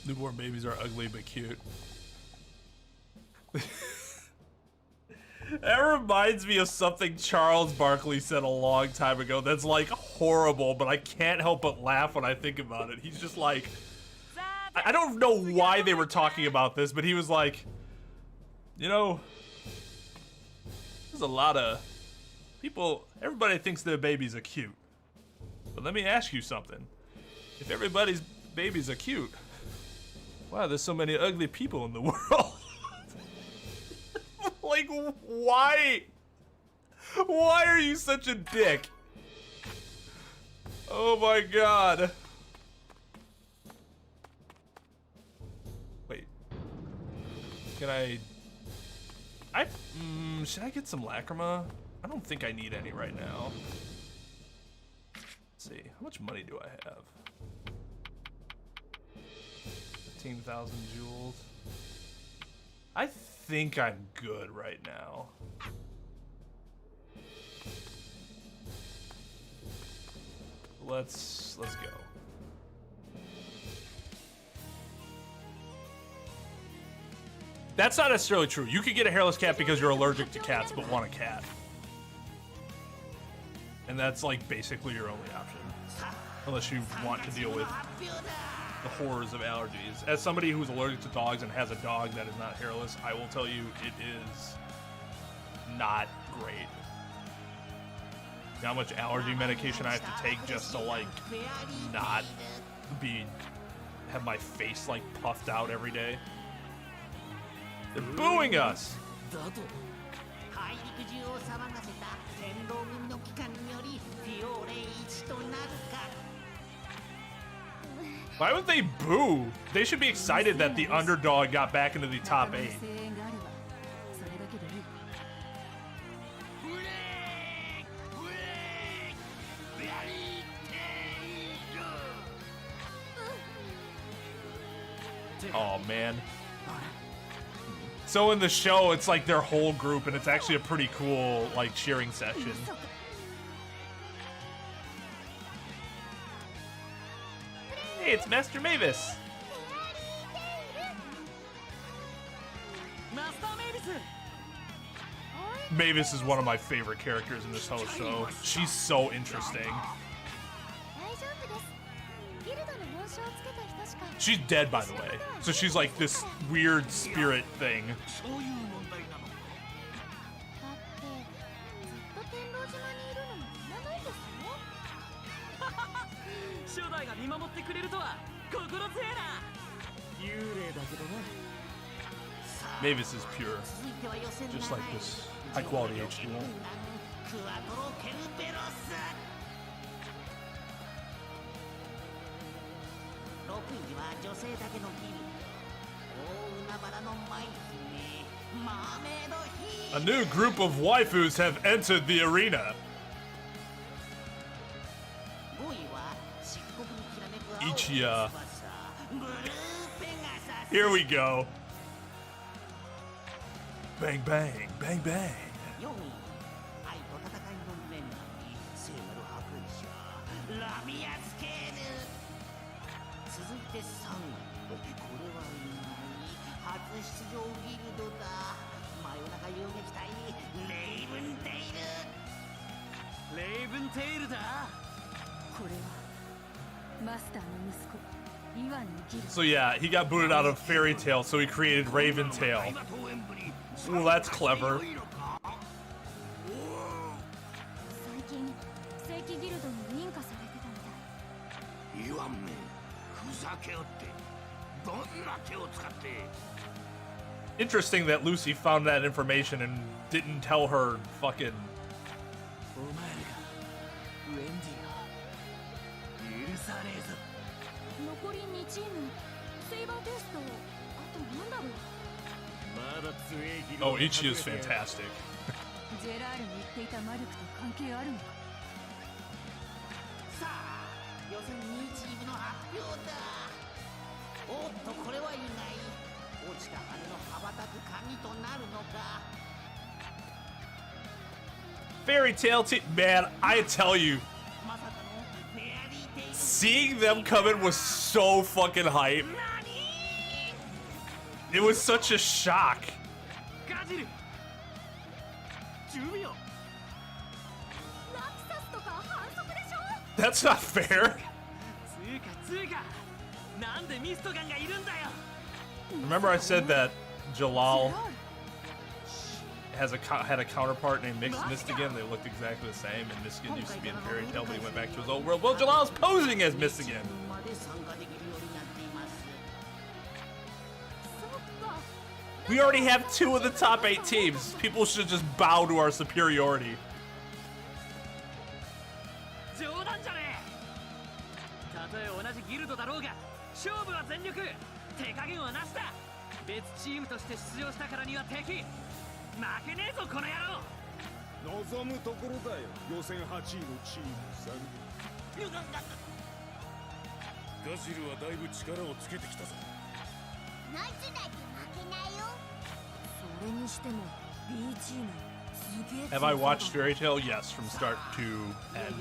Newborn babies are ugly but cute. That reminds me of something Charles Barkley said a long time ago that's like horrible, but I can't help but laugh when I think about it. He's just like, I don't know why they were talking about this, but he was like, you know, there's a lot of people, everybody thinks their babies are cute. But let me ask you something. If everybody's babies are cute, wow, there's so many ugly people in the world. Like, why? Why are you such a dick? Oh my god. Wait. Can I should I get some lacrima? I don't think I need any right now. Let's see. How much money do I have? 15,000 jewels. I think I'm good right now. Let's go. That's not necessarily true. You could get a hairless cat because you're allergic to cats but want a cat. And that's like basically your only option. Unless you want to deal with the horrors of allergies. As somebody who's allergic to dogs and has a dog that is not hairless, I will tell you it is not great. You know how much allergy medication I have to take just to like not have my face like puffed out every day? They're booing us! Why would they boo? They should be excited that the underdog got back into the top 8. Oh man. So in the show, it's like their whole group, and it's actually a pretty cool like cheering session. Hey, it's Master Mavis. Mavis is one of my favorite characters in this whole show. She's so interesting. She's dead, by the way. So she's like this weird spirit thing. Mavis is pure, just like this high quality HD1. A new group of waifus have entered the arena. Ichiya. Here we go. Bang, bang, bang, bang. So yeah, he got booted out of Fairy Tail, so he created Raven Tail. Well, that's clever. 敵ギルドに認可されてたみたい。言わんね。ふざけおって。どんな手を使って。 Interesting that Lucy found that information and didn't tell her fucking. お前らがウェンディを許さねえぞ。残り2チーム、セイバーテイスト、あとなんだろう。まだ強いギルド Oh, Ichi is fantastic. ジェラールの言っていた魔力と関係あるのか。さあ予選2チームの発表だ。おっとこれは意外。落ちた羽の羽ばたく鍵となるのか。 Fairy Tail team, man, I tell you, まさかのフェアリーテイル。 seeing them come in was so fucking hype. It was such a shock. ガジル10秒。ラクサスとか反則でしょ。 That's not fair. つうかなんでミストガンがいるんだよ。 Remember I said that Jalal had a counterpart named Mistigan. They looked exactly the same, and Mistigan used to be in Fairy Tail, but he went back to his old world. Well, Jalal's posing as Mistigan. まで参加できるようになっています。 そっか。 We already have 2 of the top 8 teams. People should just bow to our superiority. 冗談じゃねえ。たとえ同じギルドだろうが勝負は全力。手加減はなしだ。別チームとして出場したからには敵負けねえぞこの野郎。望むところだよ、予選8位のチームさん。ガジルはだいぶ力をつけてきたぞ。ナイツだって負けないよ。それにしても B チームすげえ。 Have I watched Fairy Tail? Yes, from start to end.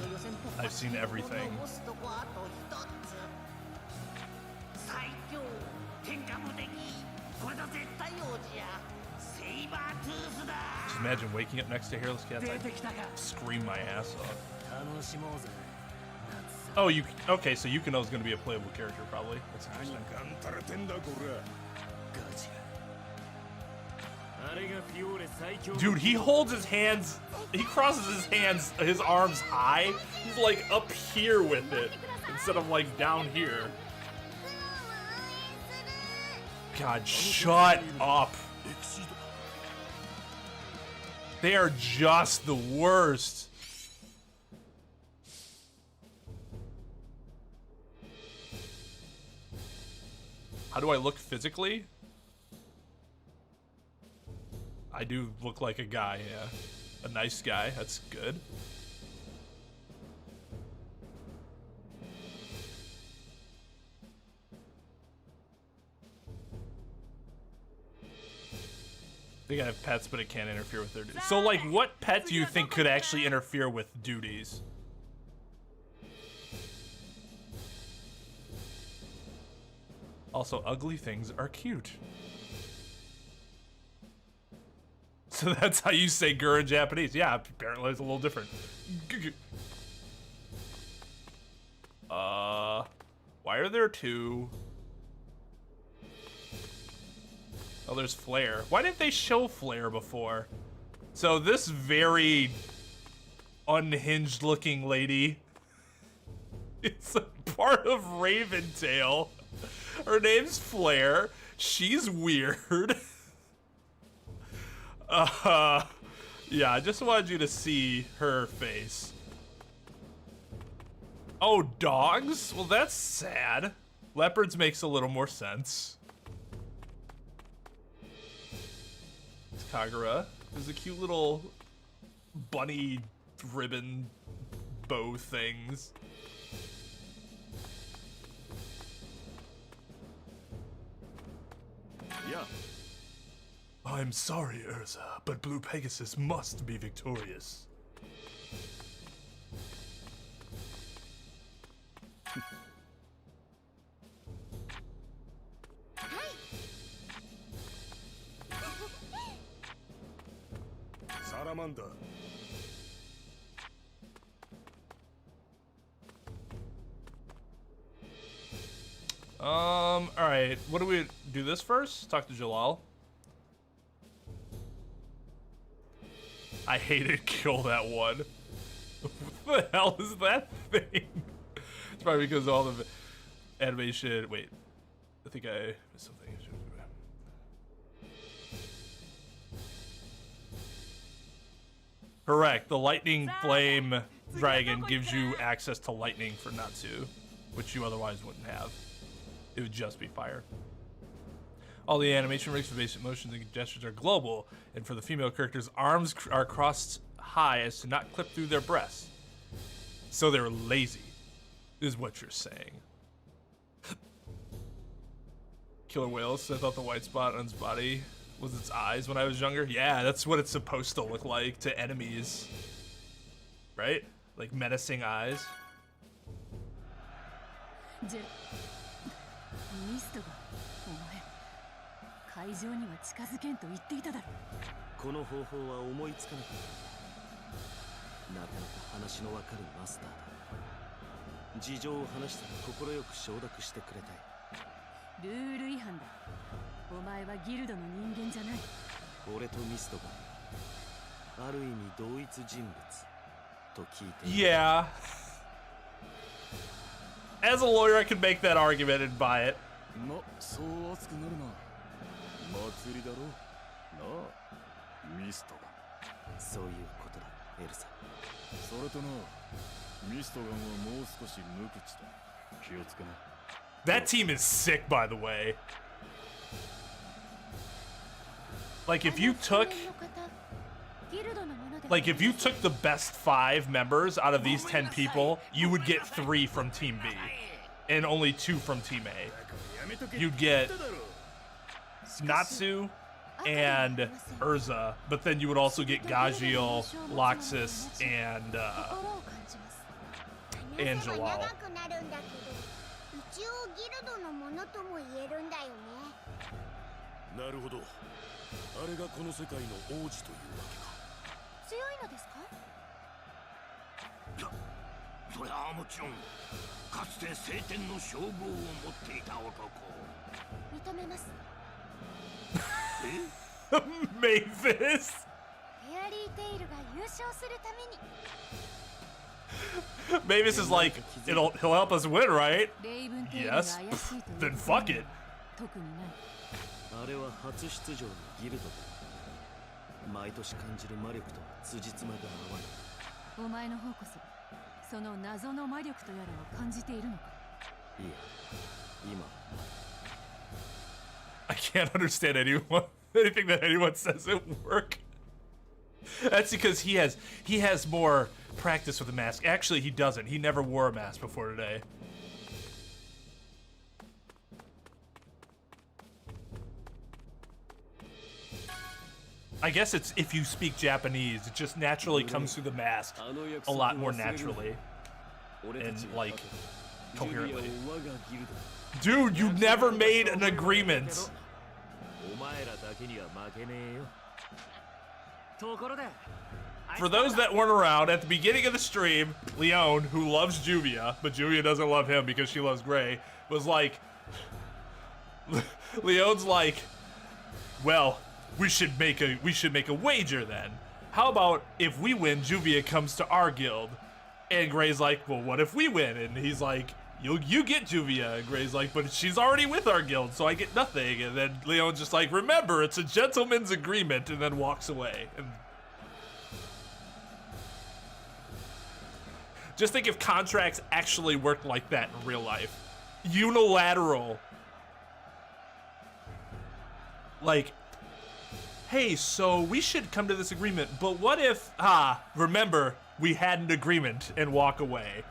I've seen everything. 最強天下無敵。これだ絶対王者。セイバートゥースだ。 Just imagine waking up next to Hairless Cats. I'd scream my ass off. 楽しもうぜ。 Oh, okay, so Yukino's gonna be a playable character, probably. That's interesting. ガンタレてんだこれ。 Dude, he holds his hands, he crosses his hands, his arms high. He's like up here with it instead of like down here. God, shut up. They are just the worst. How do I look physically? I do look like a guy, yeah. A nice guy, that's good. They can have pets, but it can't interfere with their duties. So, like, what pet do you think could actually interfere with duties? Also, ugly things are cute. So that's how you say "gur" in Japanese. Yeah, apparently it's a little different. Why are there 2? Oh, there's Flare. Why didn't they show Flare before? So this very unhinged looking lady, it's a part of Raventail. Her name's Flare. She's weird. Yeah, I just wanted you to see her face. Oh, dogs? Well, that's sad. Leopards makes a little more sense. It's Kagura. There's a cute little bunny ribbon bow things. Yeah. I'm sorry, Urza, but Blue Pegasus must be victorious. Salamander. Alright, what do we do this first? Talk to Jalal. I hated kill that one. the hell is that thing? It's probably because of all the animation. Wait, I think I missed something. Correct. The lightning flame dragon gives you access to lightning for Natsu, which you otherwise wouldn't have. It would just be fire. All the animation rigs for basic motions and gestures are global, and for the female characters, arms are crossed high as to not clip through their breasts. So they're lazy, is what you're saying. Killer whales. I thought the white spot on its body was its eyes when I was younger. Yeah, that's what it's supposed to look like to enemies. Right? Like menacing eyes. 会場には近づけんと言っていただろう。この方法は思いつかなかった。なかなか話のわかるマスターだ。事情を話したら快く承諾してくれたい。ルール違反だ。お前はギルドの人間じゃない。俺とミストがある意味同一人物と聞いている。Yeah. As a lawyer, I could make that argument and buy it. ま、そう熱くなるな。祭りだろなあ、ミストが。そういうことだ、エルサ。それとな、ミストガンはもう少し無口だ。気をつけな。That team is sick, by the way. Like if you took the best 5 members out of these 10 people, you would get 3 from Team B and only 2 from Team A. You'd get Natsu and Urza, but then you would also get Gajiel, Loxus, and Jalal. なるほど。あれがこの世界の王子というわけか。強いのですか？それはもちろんかつて聖天の称号を持っていた男。認めます。Mavis! フェアリーテイルが優勝するために。 Mavis is like, he'll help us win, right? Yes. Then fuck it. あれは初出場のギルドだ。毎年感じる魔力とは辻褄が合わない。お前の方こそその謎の魔力とやらを感じているのか。いや、今。I can't understand anything that anyone says at work. That's because he has more practice with a mask. Actually, he doesn't. He never wore a mask before today. I guess it's if you speak Japanese, it just naturally comes through the mask a lot more naturally and like coherently. Dude, you never made an agreement. For those that weren't around, at the beginning of the stream, Leon, who loves Juvia, but Juvia doesn't love him because she loves Gray, was like, Leon's like, well, we should make a wager then. How about if we win, Juvia comes to our guild? And Gray's like, well, what if we win? And he's like, you get Juvia. And Gray's like, but she's already with our guild, so I get nothing. And then Leon's just like, remember, it's a gentleman's agreement, and then walks away. And just think if contracts actually worked like that in real life. Unilateral. Like, hey, so we should come to this agreement, but what if, remember, we had an agreement, and walk away.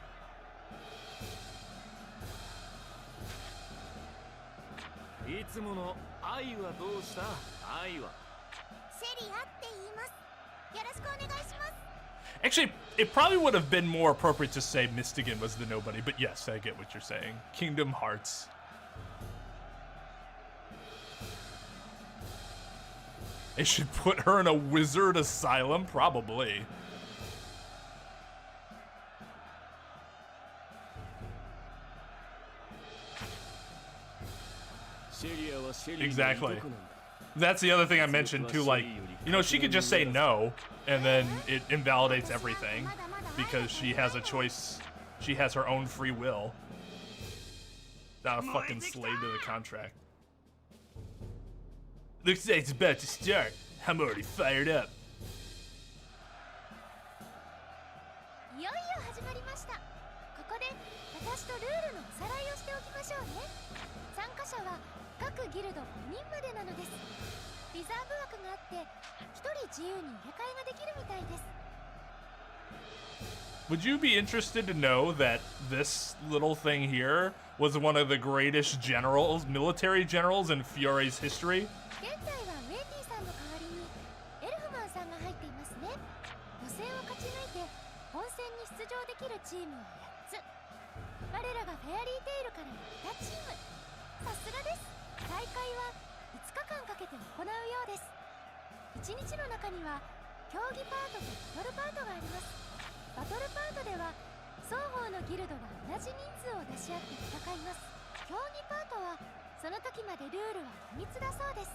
Actually, it probably would have been more appropriate to say Mystigan was the nobody, but yes, I get what you're saying. Kingdom Hearts. They should put her in a wizard asylum? Probably. Exactly. That's the other thing I mentioned too, like, you know, she could just say no, and then it invalidates everything. because she has a choice. She has her own free will. Not a fucking slave to the contract. Looks like it's about to start. I'm already fired up. いよいよ始まりました。ここで私とルールのおさらいをしておきましょうね。参加者は各ギルド5人までなのです。リザーブ枠があって1人自由に入れ替えができるみたいです。 Would you be interested to know that this little thing here was one of the greatest generals, military generals in Fiore's history? 現在はウェイティさんの代わりにエルフマンさんが入っていますね。予選を勝ち抜いて本戦に出場できるチームは8つ。我らがフェアリーテイルから2チーム。さすがです。大会は5日間かけて行うようです。1日の中には競技パートとバトルパートがあります。バトルパートでは双方のギルドが同じ人数を出し合って戦います。競技パートはその時までルールは秘密だそうです。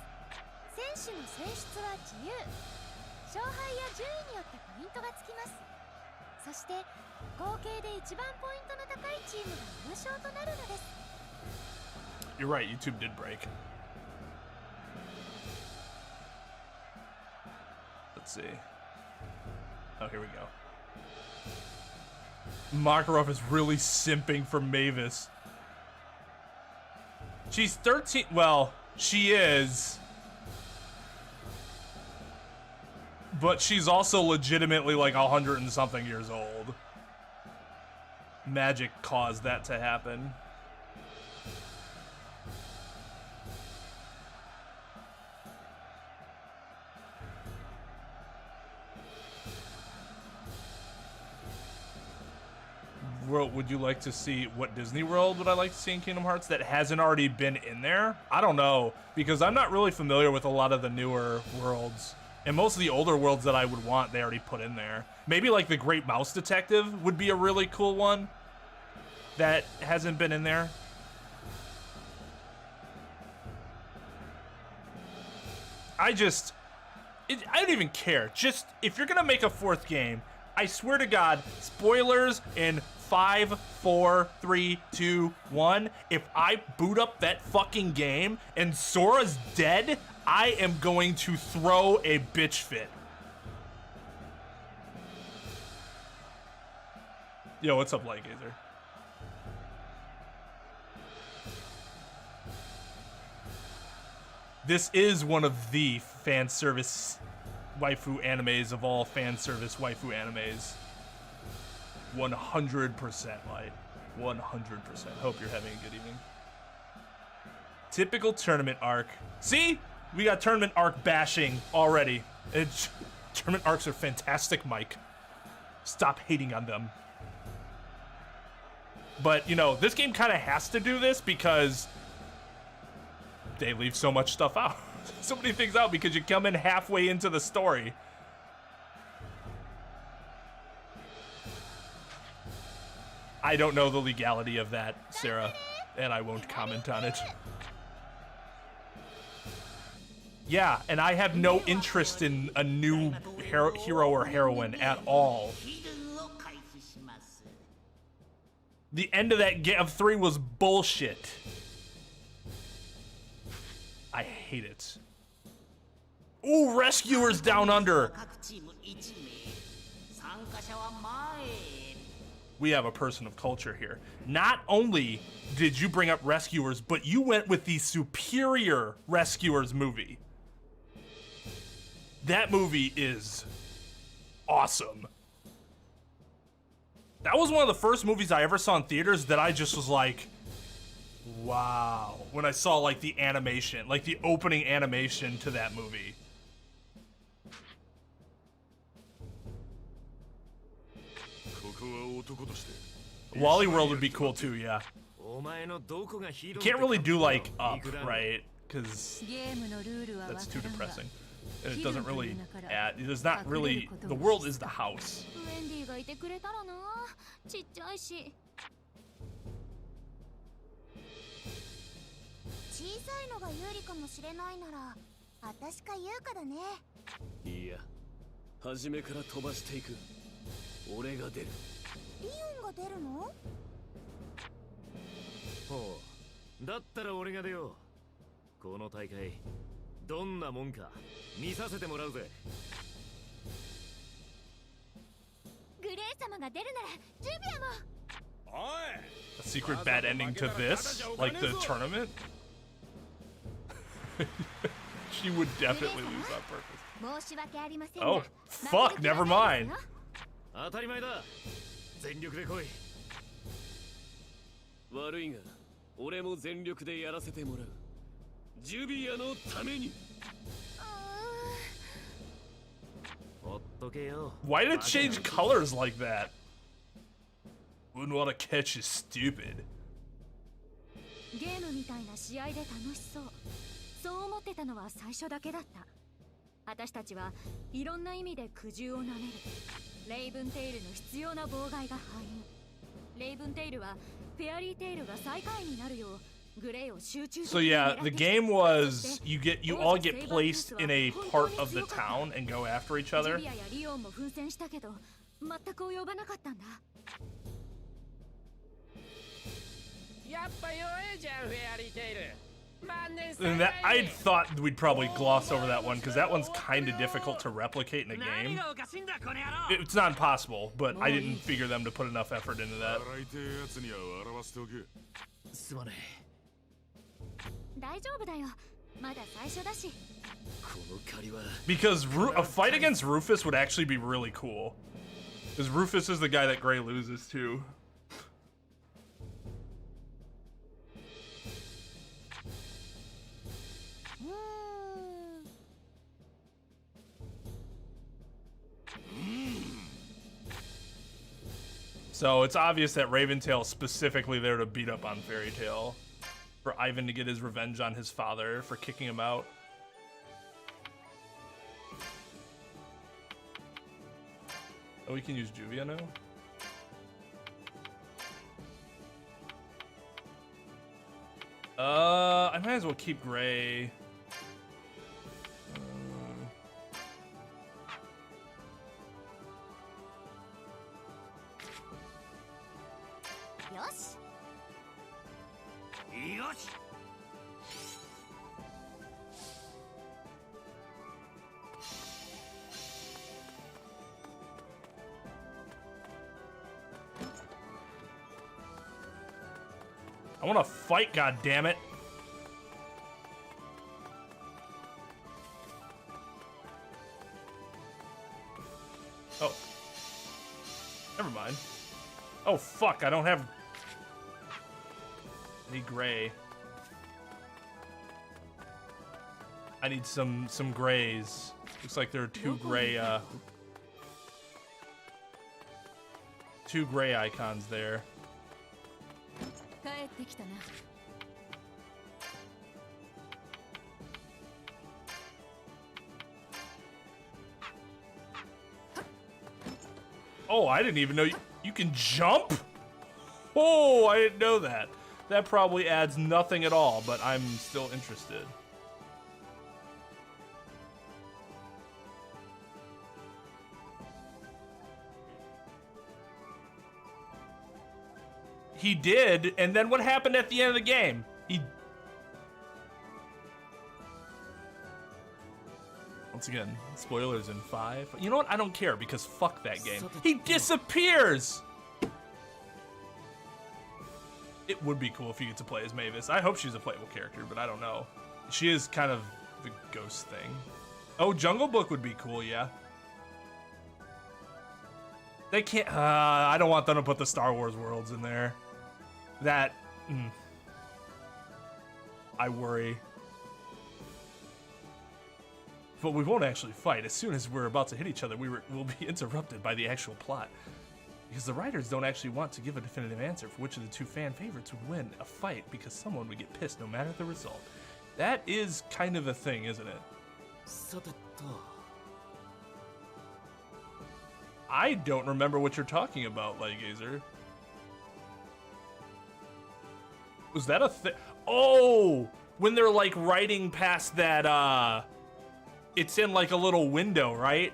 選手の選出は自由。勝敗や順位によってポイントがつきます。そして合計で一番ポイントの高いチームが優勝となるのです。 You're right, YouTube did break. Let's see. Oh, here we go. Makarov is really simping for Mavis. She's 13. Well, she is. But she's also legitimately like 100 and something years old. Magic caused that to happen. Would you like to see what Disney World would I like to see in Kingdom Hearts that hasn't already been in there? I don't know, because I'm not really familiar with a lot of the newer worlds. And most of the older worlds that I would want, they already put in there. Maybe like the Great Mouse Detective would be a really cool one that hasn't been in there. I don't even care. Just, if you're gonna make a fourth game, I swear to God, spoilers in 5, 4, 3, 2, 1. If I boot up that fucking game and Sora's dead, I am going to throw a bitch fit. Yo, what's up, Lightgazer? This is one of the fan service waifu animes of all fan service waifu animes. 100% Light. 100%. Hope you're having a good evening. Typical tournament arc. See? We got tournament arc bashing already. Tournament arcs are fantastic, Mike. Stop hating on them. But, you know, this game kind of has to do this because they leave so much stuff out. So many things out because you come in halfway into the story. I don't know the legality of that, Sarah, and I won't comment on it. Yeah, and I have no interest in a new hero or heroine at all. The end of that of 3 was bullshit. I hate it. Ooh, Rescuers Down Under. We have a person of culture here. Not only did you bring up Rescuers, but you went with the superior Rescuers movie. That movie is awesome. That was one of the first movies I ever saw in theaters that I just was like, wow. When I saw like the animation, like the opening animation to that movie. Wally World would be cool too, yeah. You can't really do like up, right? Because that's too depressing. And it doesn't really add, it does not really, the world is the house. 俺が出る。リオンが出るの？ほう、だったら俺が出よう。この大会どんなもんか見させてもらうぜ。グレイ様が出るならジュビアも。 A secret bad ending to this? Like the tournament? She would definitely lose on purpose. 申し訳ありませんが。 Oh, fuck, never mind. 当たり前だ。全力で来い。悪いが、俺も全力でやらせてもらう。ジュビアのために。ほっとけよ。 Why did it change colors like that? Wouldn't want to catch is stupid. ゲームみたいな試合で楽しそう。そう思ってたのは最初だけだった。私たちはいろんな意味で苦渋をなめる。レイブンテイルの必要な妨害が敗因。レイブンテイルはフェアリーテイルが最下位になるようグレイを集中的 So に yeah, 狙っ the てきた。 game was you all get placed in a part of the town and go after each ジュ other. ビアやリオンも奮戦したけど全く及ばなかったんだ。やっぱ弱えじゃんフェアリーテイル。 And that I thought we'd probably gloss over that one because that one's kind of difficult to replicate in a game. It's not impossible, but I didn't figure them to put enough effort into that. すまねえ。大丈夫だよ。まだ最初だし。この借りは。 Because a fight against Rufus would actually be really cool. Because Rufus is the guy that Gray loses to. So it's obvious that Raventail's specifically there to beat up on Fairy Tail. For Ivan to get his revenge on his father for kicking him out. Oh, we can use Juvia now? I might as well keep Gray. I want to fight, goddammit. Oh. Never mind. Oh, fuck, I don't have... I need Gray. I need some grays. Looks like there are two gray icons there. 帰ってきたな。 Oh, I didn't even know you can jump? Oh, I didn't know that. That probably adds nothing at all, but I'm still interested. He did, and then what happened at the end of the game? Once again, spoilers in 5. You know what? I don't care because fuck that game. He disappears! It would be cool if you get to play as Mavis. I hope she's a playable character, but I don't know. She is kind of the ghost thing. Oh, Jungle Book would be cool, yeah. They can't... I don't want them to put the Star Wars worlds in there. That... I worry. But we won't actually fight. As soon as we're about to hit each other, we'll be interrupted by the actual plot. Because the writers don't actually want to give a definitive answer for which of the two fan favorites would win a fight because someone would get pissed no matter the result. That is kind of a thing, isn't it? I don't remember what you're talking about, Lightgazer. Was that a thing? Oh! When they're like riding past that, it's in like a little window, right?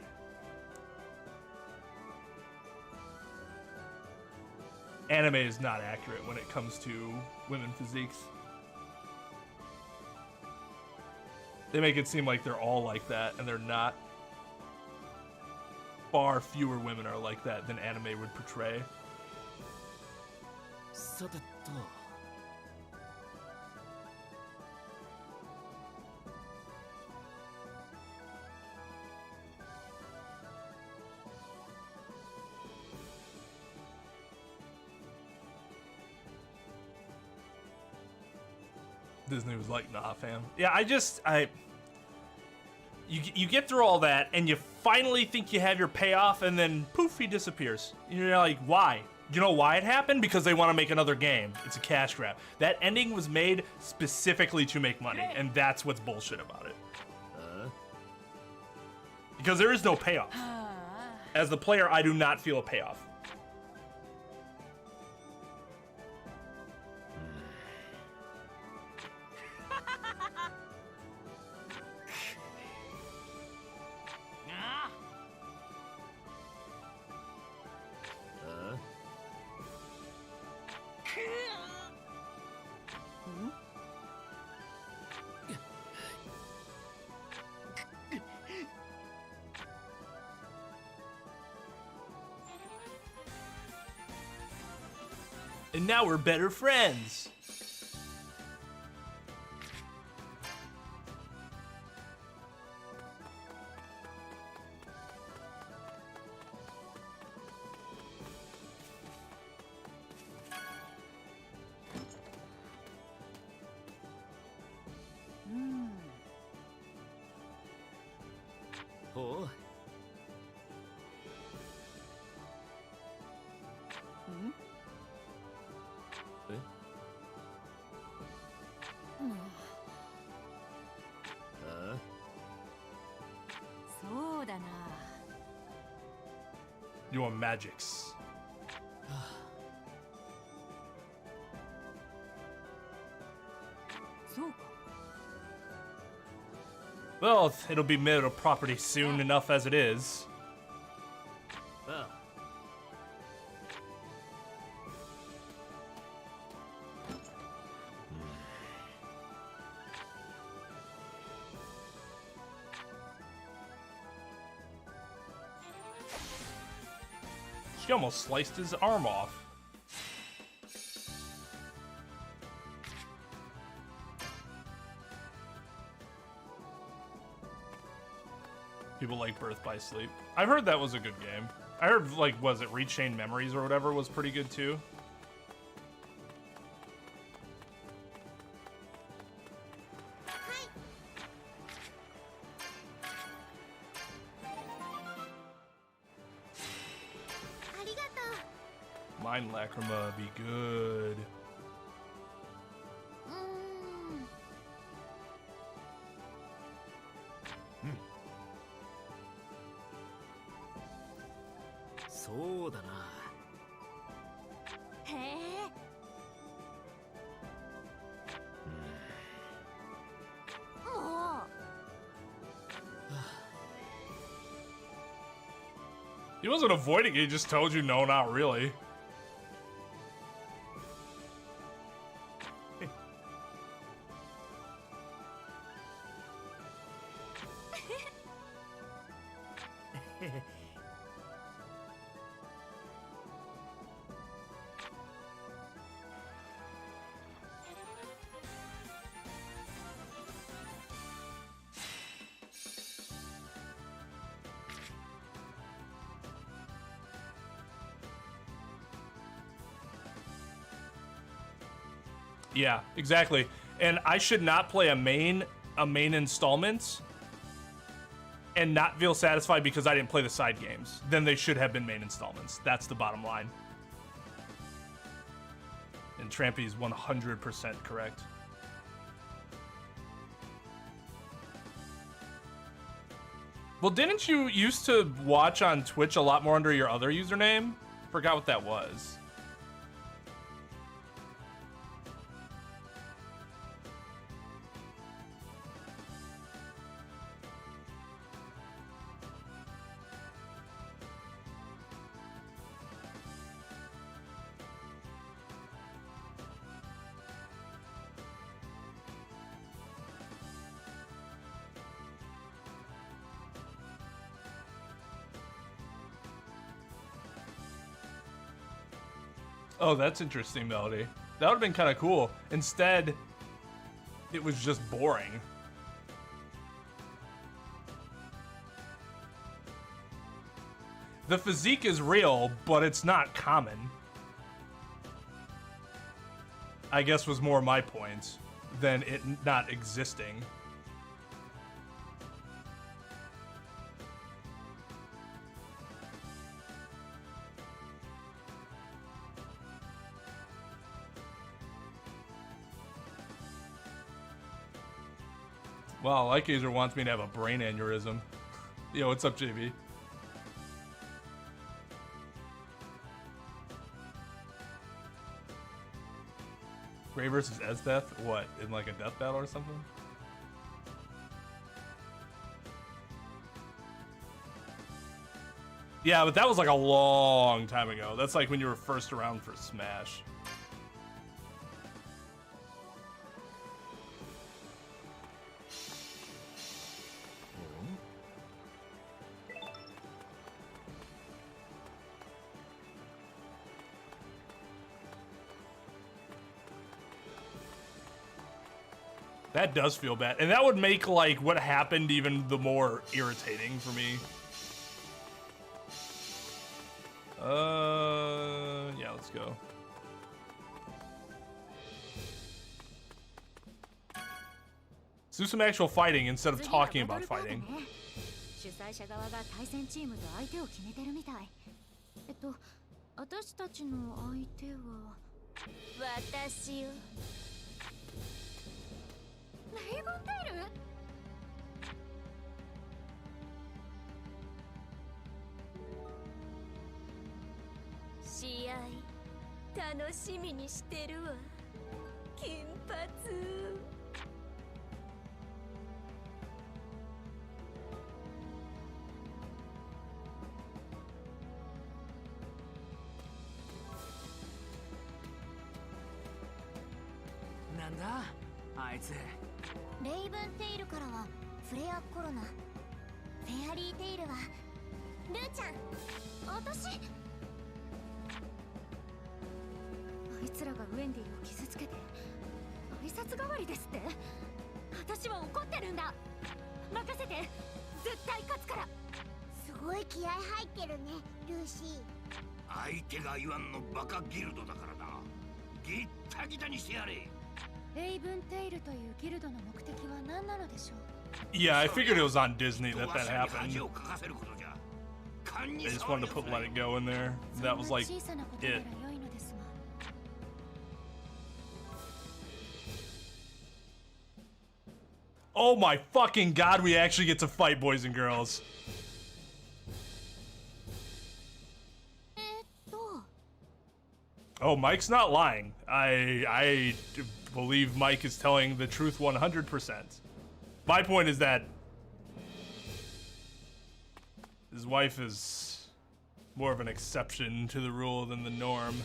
anime is not accurate when it comes to women physiques. They make it seem like they're all like that, and they're not. Far fewer women are like that than anime would portray. さてと Disney was like, nah, fam. Yeah, you get through all that, and you finally think you have your payoff, and then poof, he disappears. You're like, why? You know why it happened? Because they want to make another game. It's a cash grab. That ending was made specifically to make money, and that's what's bullshit about it. Because there is no payoff. As the player, I do not feel a payoff. And now we're better friends. Oh. You want magics. Well, it'll be made a property soon enough as it is. She almost sliced his arm off. People like Birth by Sleep. I heard that was a good game. I heard, like, was it Rechain Memories or whatever was pretty good too. Mind Lacrima be good. So da na. He wasn't avoiding it, he just told you no, not really. Yeah, exactly. And I should not play a main installment and not feel satisfied because I didn't play the side games. Then they should have been main installments. That's the bottom line. And Trampy's 100% correct. Well, didn't you used to watch on Twitch a lot more under your other username? Forgot what that was. Oh, that's interesting, Melody. That would have been kind of cool. Instead, it was just boring. The physique is real, but it's not common. I guess was more my point than it not existing. Wow, Lightgazer wants me to have a brain aneurysm. Yo, what's up, JB? Gray versus Esdeath? What, in like a death battle or something? Yeah, but that was like a long time ago. That's like when you were first around for Smash. That does feel bad. And that would make, like, what happened even the more irritating for me. Yeah, let's go. Let's do some actual fighting instead of talking about fighting. 主催者側が対戦チームと相手を決めてるみたい。私たちの相手は私よ。レイブンテール？試合楽しみにしてるわ。金髪。なんだあいつ。レイブンテイルからはフレアコロナ、フェアリーテイルはルーちゃん。私？あいつらがウェンディを傷つけて挨拶代わりですって。私は怒ってるんだ。任せて。絶対勝つから。すごい気合入ってるね、ルーシー。相手が言わんのバカギルドだからな。ギッタギタにしてやれ。レイブンテイルというギルドの目的は何なのでしょう。 Yeah, I figured it was on Disney that happened. They just wanted to put Let It Go in there. That was like it. Oh my fucking god, we actually get to fight, boys and girls. Oh, Mike's not lying. I believe Mike is telling the truth 100%. My point is that his wife is more of an exception to the rule than the norm.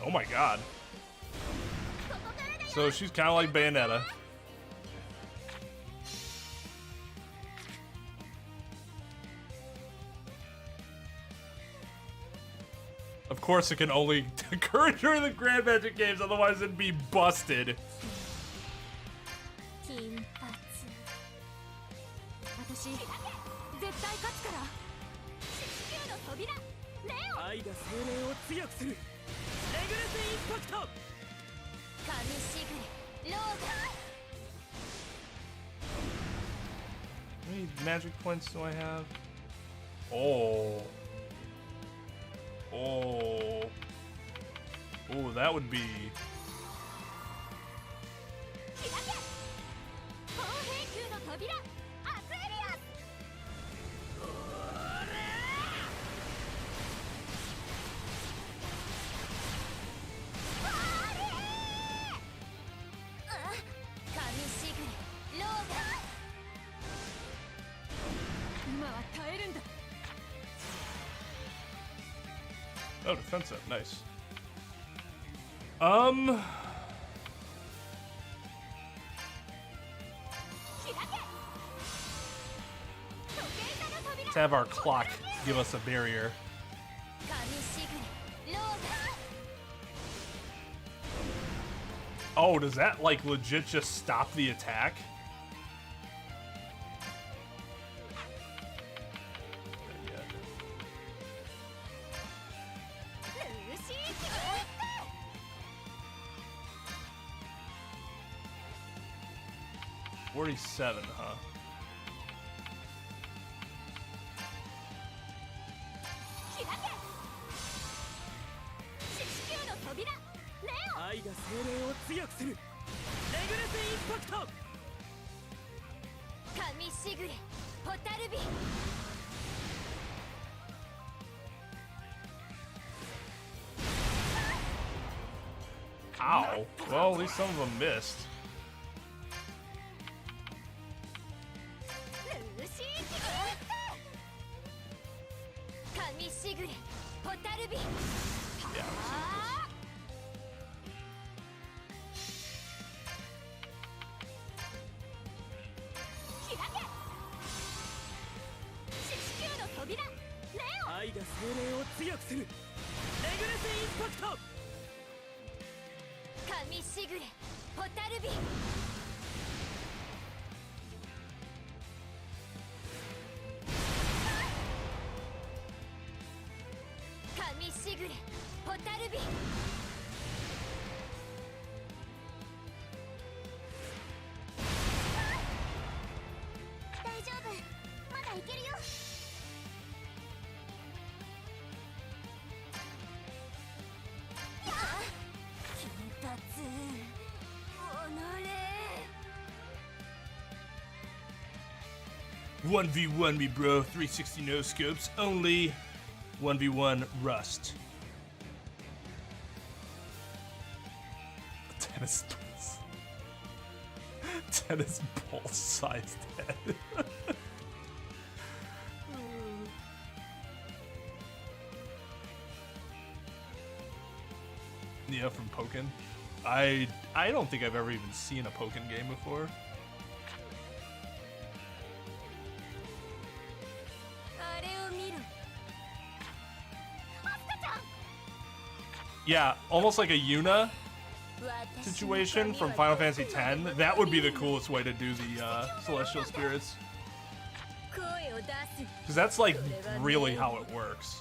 Oh my god. So she's kind of like Bayonetta. Of course, it can only occur during the Grand Magic Games, otherwise it'd be busted. How many magic points do I have? Oh. Oh. Oh, that would be... Oh, defensive, nice. to have our clock give us a barrier. Oh, does that like legit just stop the attack? Yeah. 47, huh? Ow. Well, at least some of them missed. Yeah. One 1v1 me, bro. 360 no scopes only. 1v1 rust. Tennis balls. Tennis ball sized head. Yeah, from Pokken. I don't think I've ever even seen a Pokken game before. Yeah, almost like a Yuna situation from Final Fantasy X. That would be the coolest way to do the Celestial Spirits. Because that's like really how it works.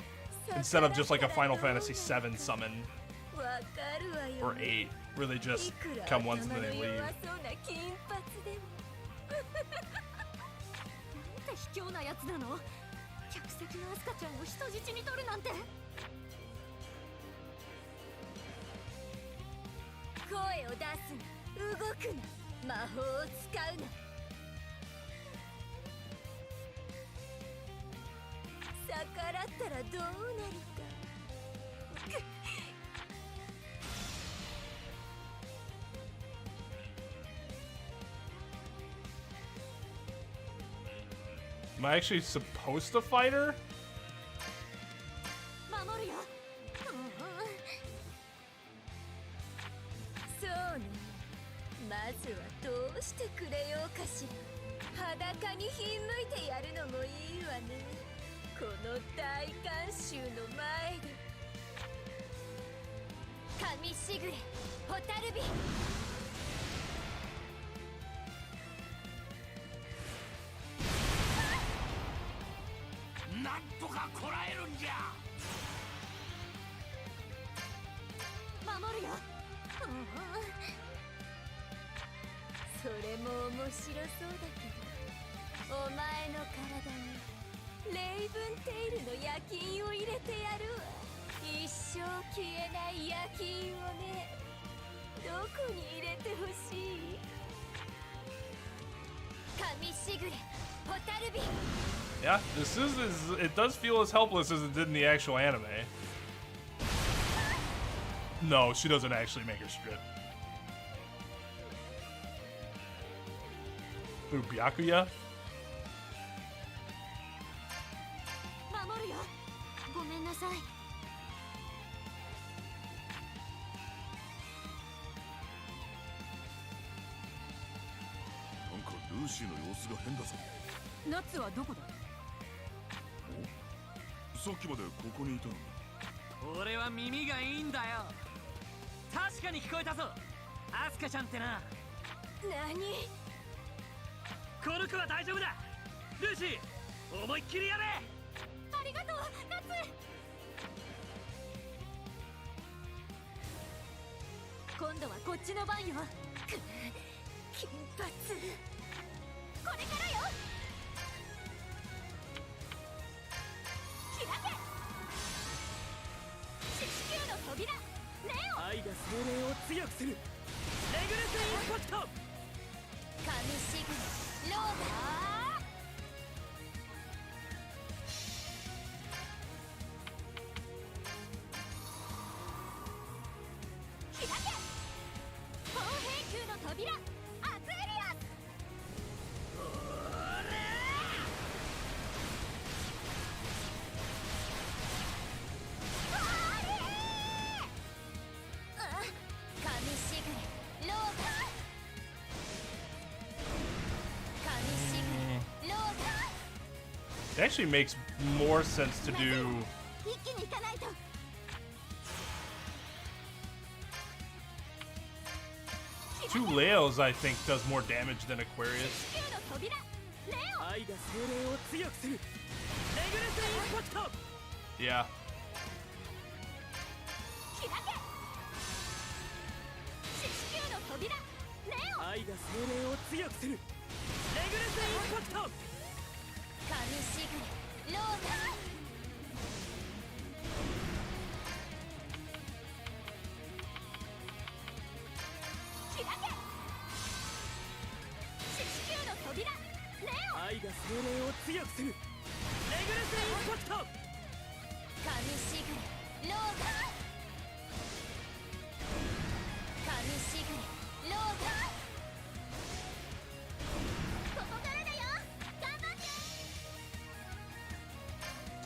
Instead of just like a Final Fantasy VII summon. Or 8, where they just come once and then they leave. Am I actually supposed to fight her? Yeah, this is it does feel as helpless as it did in the actual anime. No, she doesn't actually make her strip. Ooh, Byakuya? さっきまでここにいたの？俺は耳がいいんだよ。確かに聞こえたぞ、アスカちゃんってな。何？この子は大丈夫だ。ルーシー、思いっきりやれ。ありがとう、ナツ。今度はこっちの番よ。金髪。これからよ。開け。四死球の扉。ネオ。愛が精霊を強くする。レグレスインパクト。神シグローガー。開け。砲兵球の扉。アクエリアス。神シグローガー。神シグローガー。 It actually makes more sense to do. 一気に行かないと。Two Leos, I think, does more damage than Aquarius. 球の扉。レオ。愛が精霊を強くする。レグレスインパクト。 Yeah. 開け。四死球の扉。レオ。愛が精霊を強くする。レグレスインパクト。神シグローガー。開け。四死球の扉。レオ。愛が精霊を強くする。レグレスインパクト。神シグローガー。神シグローガー。ここからだよ。頑張って。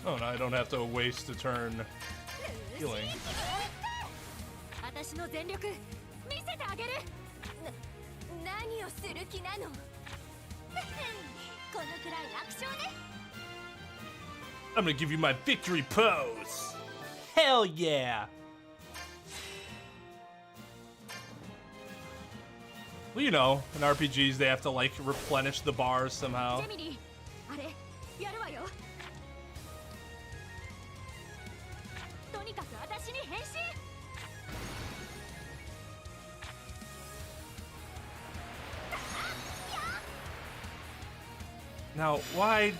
Oh, no, I don't have to waste a turn healing. 私の全力見せてあげる。何をする気なの？このくらい楽勝ね。 I'm gonna give you my victory pose. Hell yeah. Well, you know, in RPGs they have to like replenish the bars somehow. ジェミニー、あれやるわよ。とにかく私に変身。 Now, why?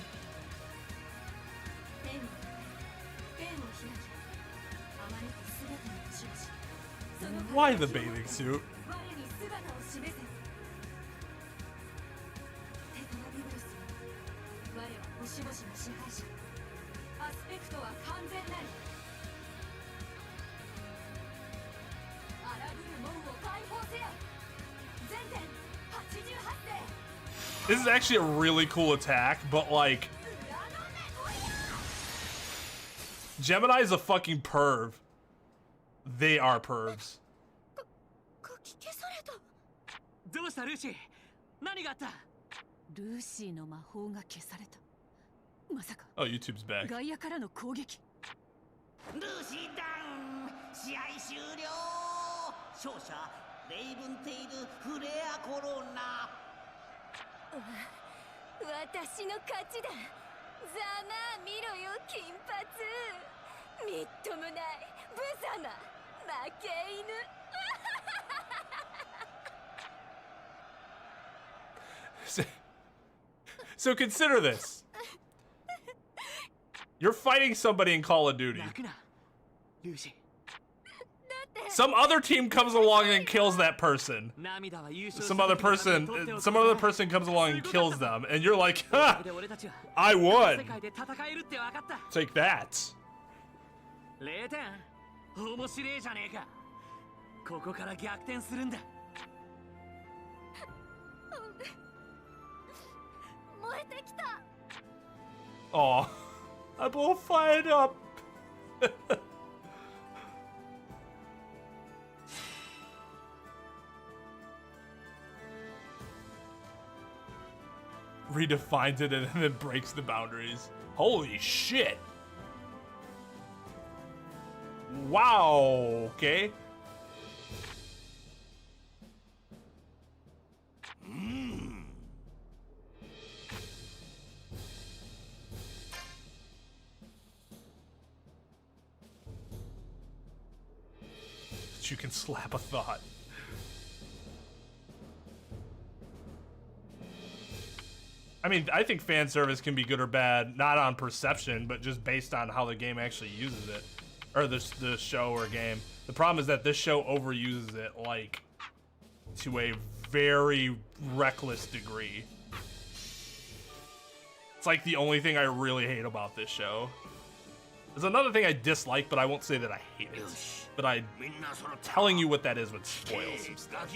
ペンを開き、あまねく姿に押し出し、その Why the bathing suit? 我に姿を示せ。テトラビブルス、我は星々の支配者。アスペクトは完全なり。荒ぶる門を解放せよ。全点88点。 This is actually a really cool attack, but like Gemini is a fucking perv. They are pervs. 書き消された。どうしたルーシー、何があった？ルーシーの魔法が消された。まさか Oh, YouTube's back. 外野からの攻撃。ルーシーダウン。試合終了。勝者レイブンテイルフレアコロナ。私の勝ちだ。ざまあ見ろよ金髪。みっともない無様負け犬。 So consider this. You're fighting somebody in Call of Duty. 泣くな、ルーシー。 Some other team comes along and kills that person. Some other person comes along and kills them, and you're like, ha! I won. Take that. 0点。面白いじゃねえか。ここから逆転するんだ。燃えてきた。 Aw, I'm all fired up. Redefines it and then breaks the boundaries. Holy shit. Wow. Okay. You can slap a thought. I mean, I think fan service can be good or bad, not on perception, but just based on how the game actually uses it, or the show or game. The problem is that this show overuses it, like, to a very reckless degree. It's like the only thing I really hate about this show. There's another thing I dislike, but I won't say that I hate it. But telling you what that is would spoil some stuff.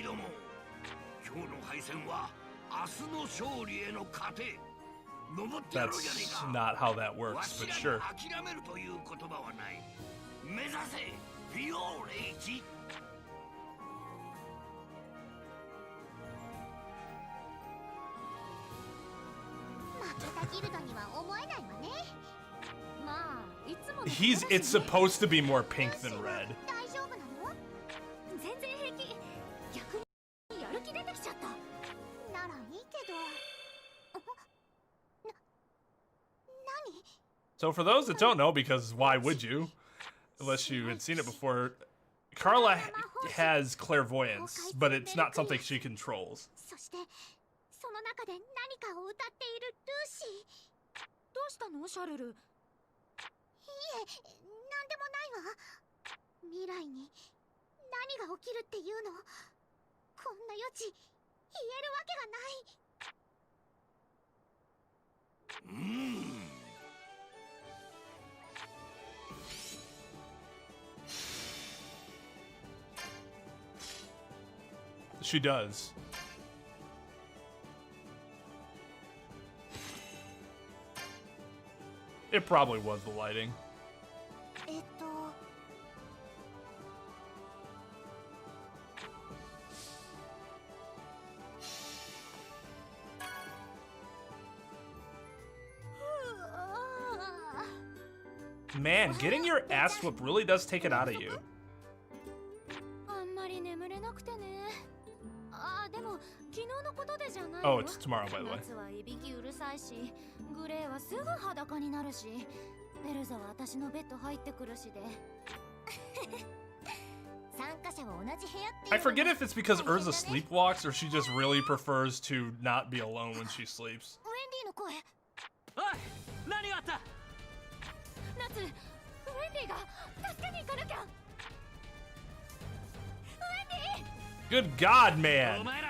That's not how that works, but sure. It's supposed to be more pink than red. So for those that don't know, because why would you, unless you had seen it before, Carla has clairvoyance, but it's not something she controls. She does. It probably was the lighting. Man, getting your ass whooped really does take it out of you. Oh, it's tomorrow, by the way. I forget if it's because Urza sleepwalks or she just really prefers to not be alone when she sleeps. Good God, man! I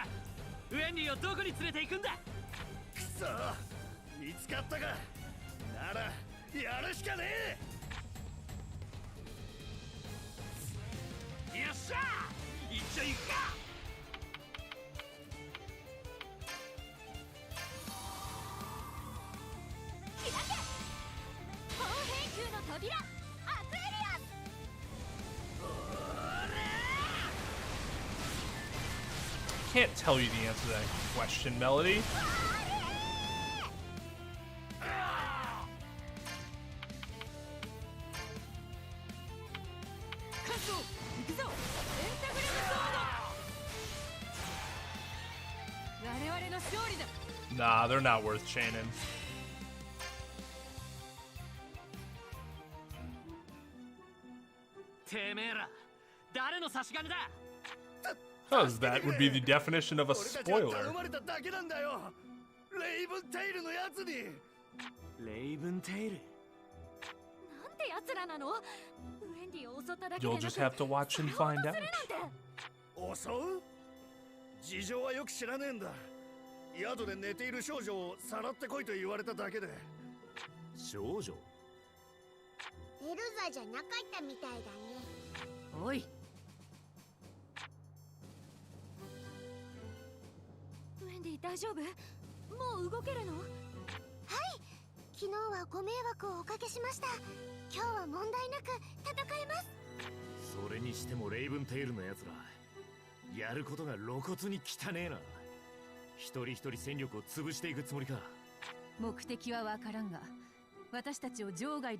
can't tell you the answer to that question, Melody. Nah, they're not worth chaining. Because that would be the definition of a spoiler. You'll just have to watch and find out.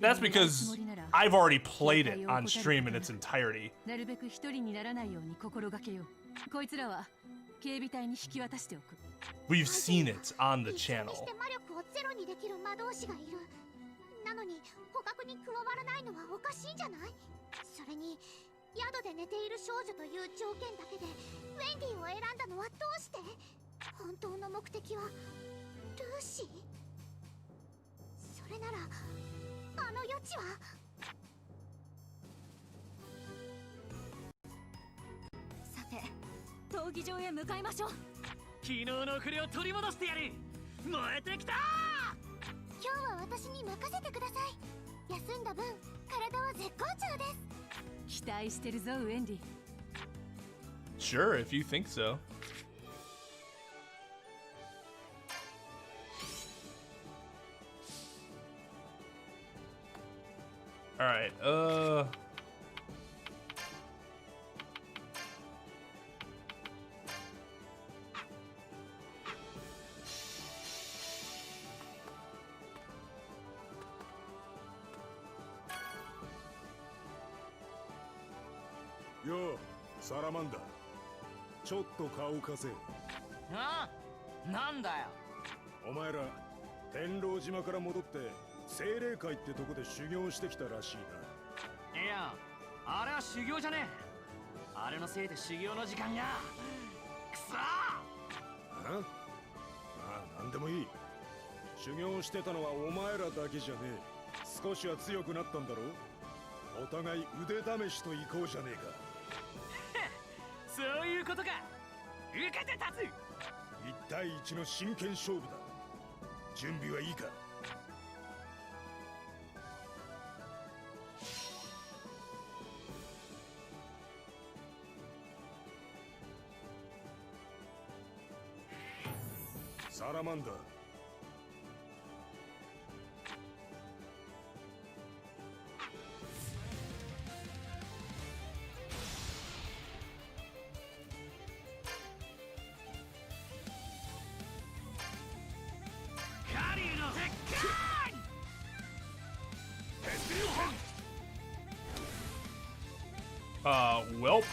That's because I've already played it on stream in its entirety. We've seen it on the channel. なのに捕獲に加わらないのはおかしいんじゃない？それに宿で寝ている少女という条件だけでウェンディを選んだのはどうして？本当の目的はルーシー？それならあの余地は？さて、闘技場へ向かいましょう。昨日の遅れを取り戻してやる。燃えてきたー。 今日は私に任せてください。休んだ分、体は絶好調です。期待してるぞ、ウェンディ。Sure, if you think so. All right. Yo, サラマンダー。ちょっと顔貸せ。あ？なんだよ。お前ら天狼島から戻って精霊会ってとこで修行してきたらしいな。いや、あれは修行じゃねえ。あれのせいで修行の時間が。くそー。あ？まあなんでもいい。修行してたのはお前らだけじゃねえ。少しは強くなったんだろ？お互い腕試しといこうじゃねえか。そういうことか。受けて立つ。1対1の真剣勝負だ。準備はいいか？サラマンダー。 Welp.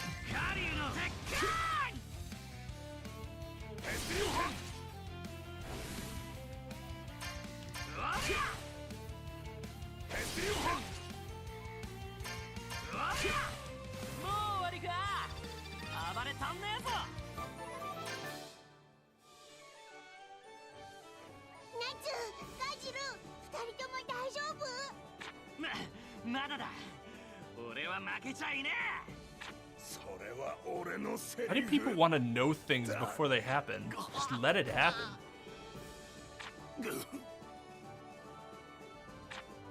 How do people want to know things before they happen? Just let it happen.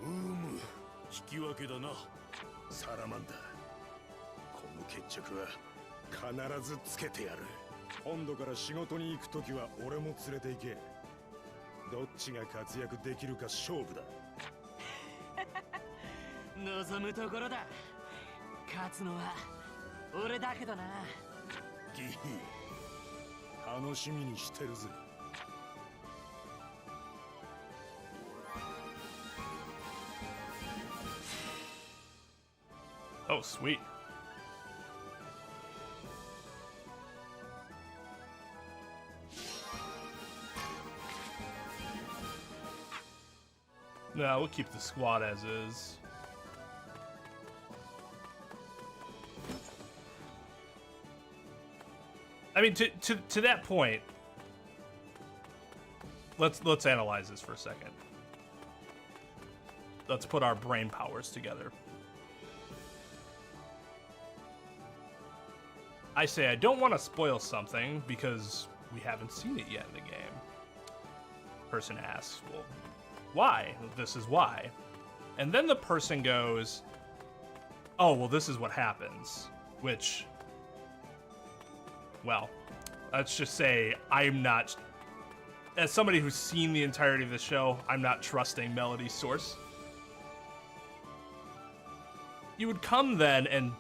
引き分けだな、サラマンダー。この決着は必ずつけてやる。今度から仕事に行くときは俺も連れて行け。どっちが活躍できるか勝負だ。望むところだ。勝つのは俺だけどな。ギヒ、楽しみにしてるぜ。Oh, sweet. No, we'll keep the squad as is. I mean, to that point, let's analyze this for a second. Let's put our brain powers together. I say I don't want to spoil something because we haven't seen it yet in the game. Person asks, well, why? This is why. And then the person goes, oh, well, this is what happens. Which, well, let's just say I'm not, as somebody who's seen the entirety of the show, I'm not trusting Melody's source. You would come then and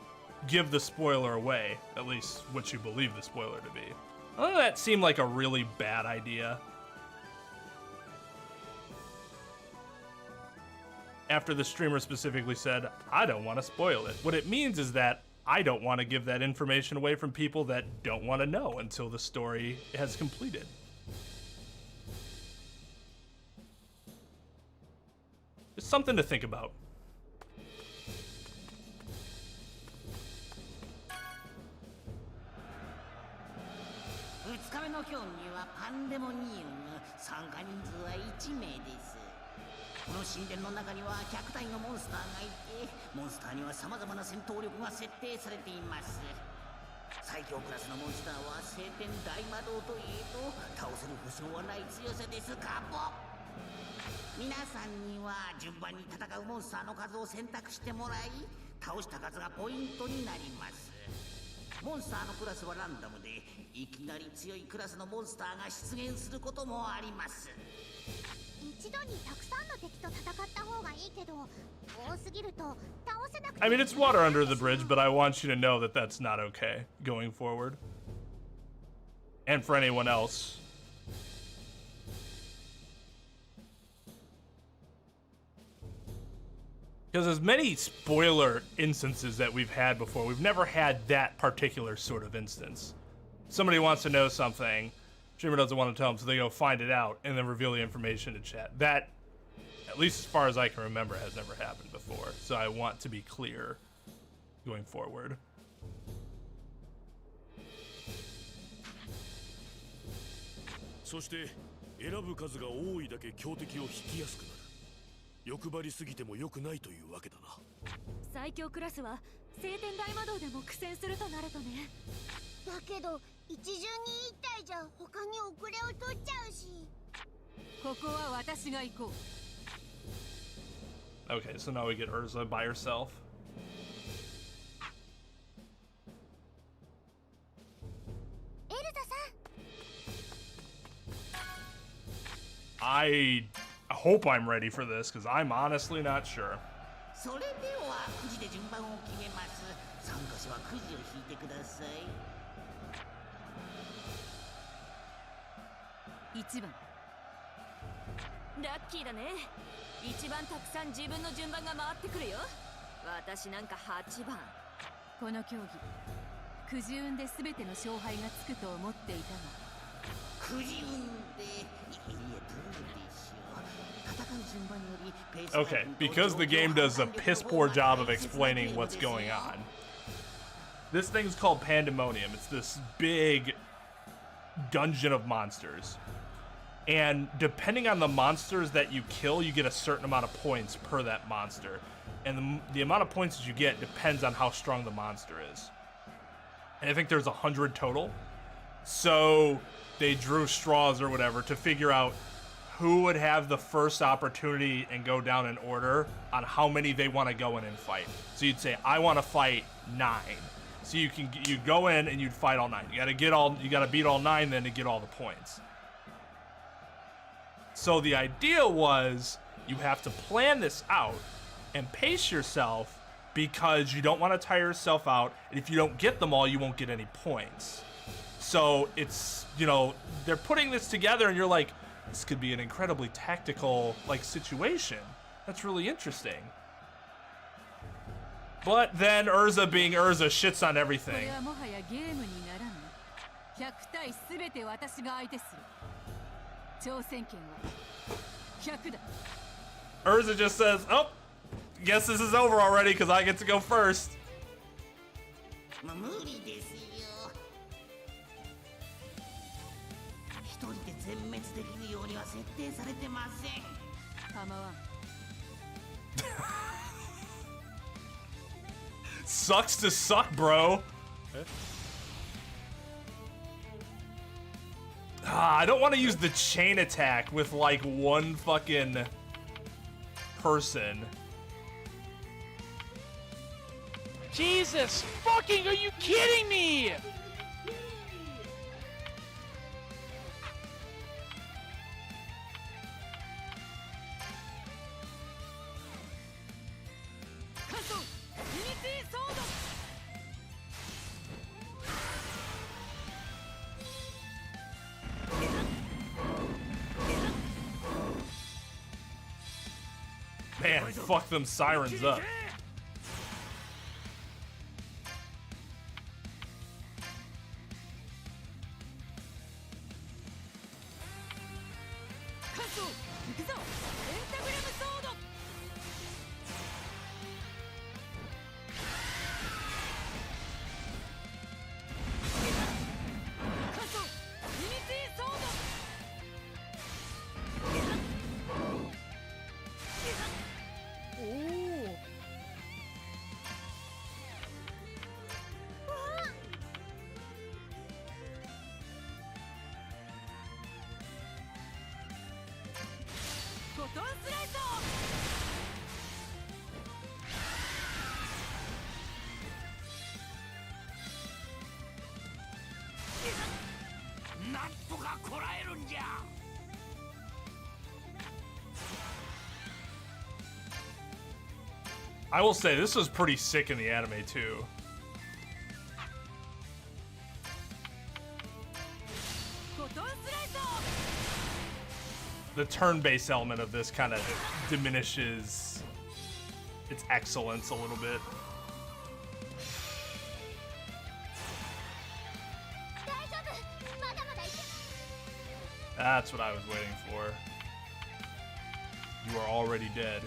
give the spoiler away, at least what you believe the spoiler to be. Doesn't that seem like a really bad idea? after the streamer specifically said, I don't want to spoil it. What it means is that I don't want to give that information away from people that don't want to know until the story has completed. Just something to think about. I mean, it's water under the bridge, but I want you to know that that's not okay going forward. And for anyone else. Because as many spoiler instances that we've had before, we've never had that particular sort of instance. Somebody wants to know something, streamer doesn't want to tell them, so they go find it out and then reveal the information to chat. That, at least as far as I can remember, has never happened before. So I want to be clear going forward. Soして選ぶ数が多いだけ強敵を引きやすくなる。欲張りすぎても良くないというわけだな。最強クラスは晴天大魔導でも苦戦するとなるとね。だけど一巡に一体じゃ他に遅れを取っちゃうし。ここは私が行こう。 Okay, so now we get Urza by herself. I hope I'm ready for this, because I'm honestly not sure. それではくじで順番を決めます。参加者はくじを引いてください。1番。ラッキーだね。一番たくさん自分の順番が回ってくるよ。私なんか8番。この競技、くじ運で全ての勝敗がつくと思っていたが。くじ運で、Okay, because the game does a piss poor job of explaining what's going on. This thing's called Pandemonium. It's this big dungeon of monsters. And depending on the monsters that you kill, you get a certain amount of points per that monster. And the amount of points that you get depends on how strong the monster is. And I think there's 100 total. So they drew straws or whatever to figure out who would have the first opportunity and go down in order on how many they want to go in and fight. So you'd say, I want to fight 9. So you'd go in and you'd fight all 9. You gotta beat all 9 then to get all the points. So the idea was you have to plan this out and pace yourself because you don't want to tire yourself out. And if you don't get them all, you won't get any points. So it's, you know, they're putting this together and you're like, this could be an incredibly tactical, like, situation. That's really interesting. But then Urza being Urza shits on everything. Urza just says, oh, guess this is over already because I get to go first. Sucks to suck, bro. I don't want to use the chain attack with like one fucking person. Jesus fucking, are you kidding me? Man, fuck them sirens up.なんとかこらえるんじゃ。I will say, this was pretty sick in the anime, too. The turn-based element of this kind of diminishes its excellence a little bit. That's what I was waiting for. You are already dead.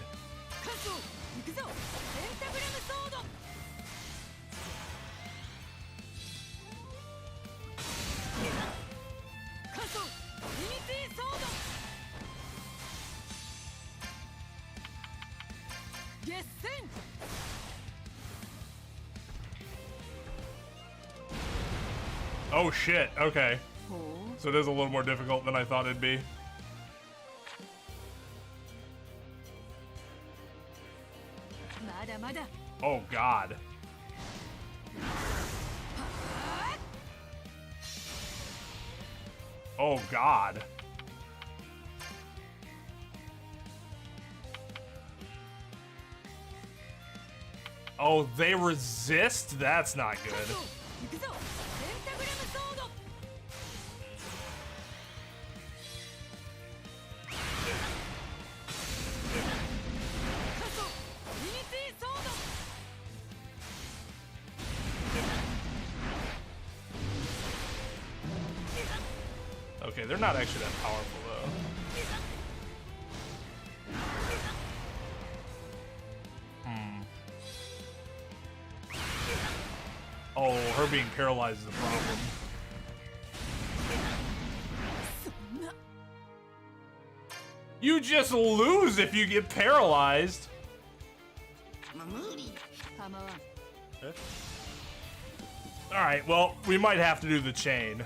Oh shit, okay. So it is a little more difficult than I thought it'd be. Oh god. Oh god. Oh, they resist? That's not good. Okay, they're not actually that powerful, though. Oh, her being paralyzed is a problem. You just lose if you get paralyzed. Alright, well, we might have to do the chain.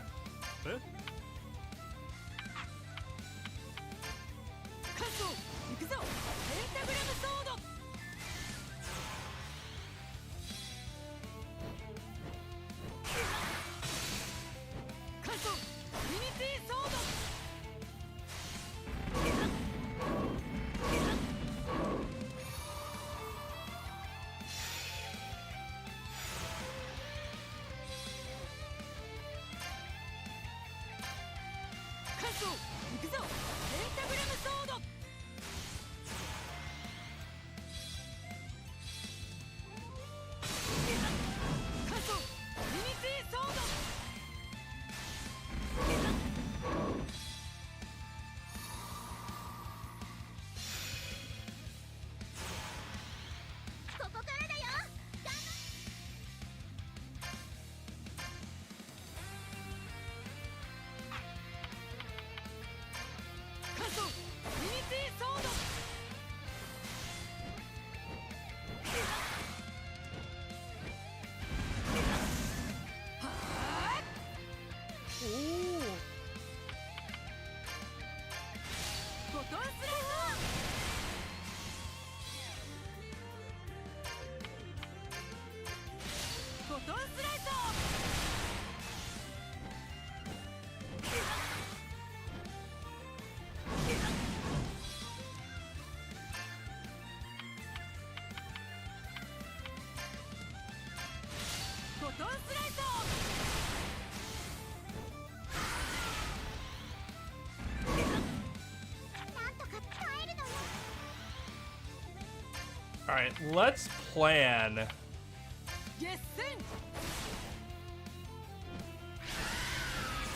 Alright, let's plan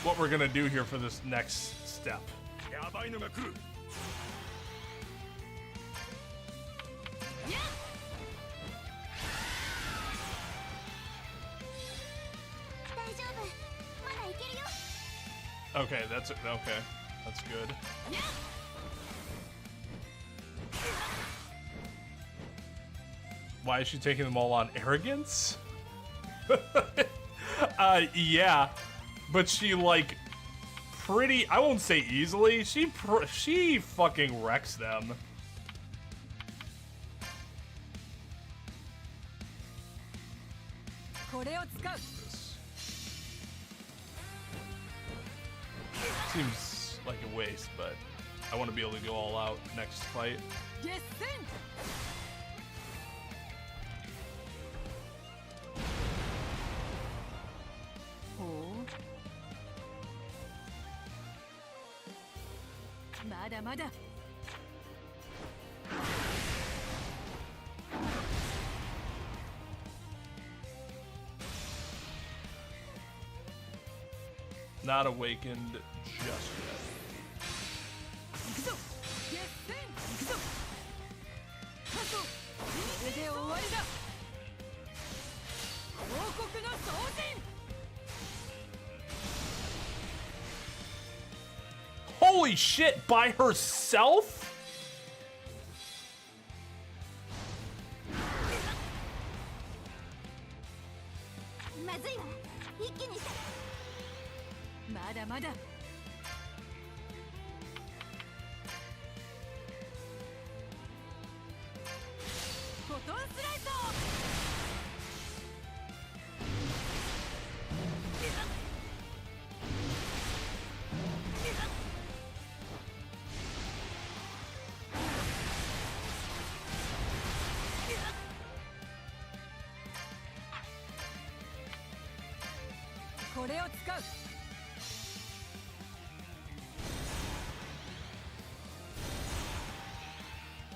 what we're gonna do here for this next step. Okay, that's good. Why is she taking them all on arrogance? Yeah, but she like pretty, I won't say easily, she fucking wrecks them. Seems like a waste, but I want to be able to go all out next fight. Not awakened just yet. Holy shit, by herself?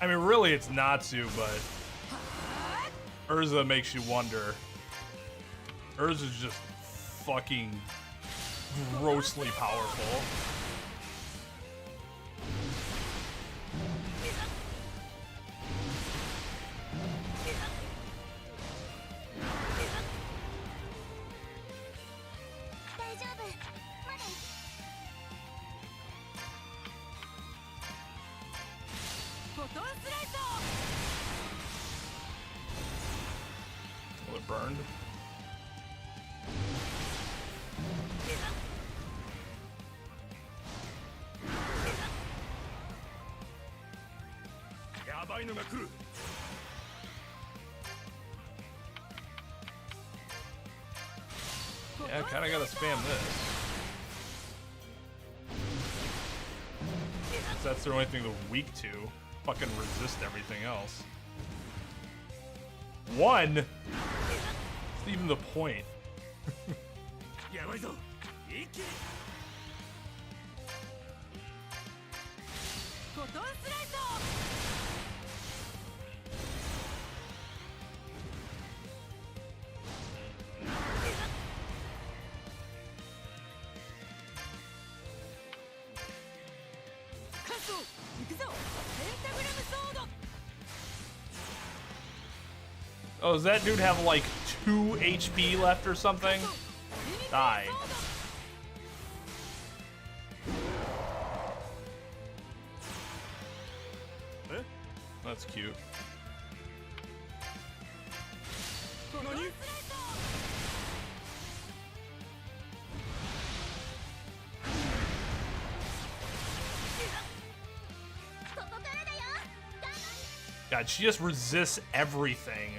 I mean, really, it's Natsu, but Urza makes you wonder. Urza's just fucking grossly powerful. Well, it burned. Yeah, I kinda gotta spam this. That's the only thing they're weak to. Fucking resist everything else. One? What's even the point? Oh, does that dude have like 2 HP left or something? Die. That's cute. God, she just resists everything.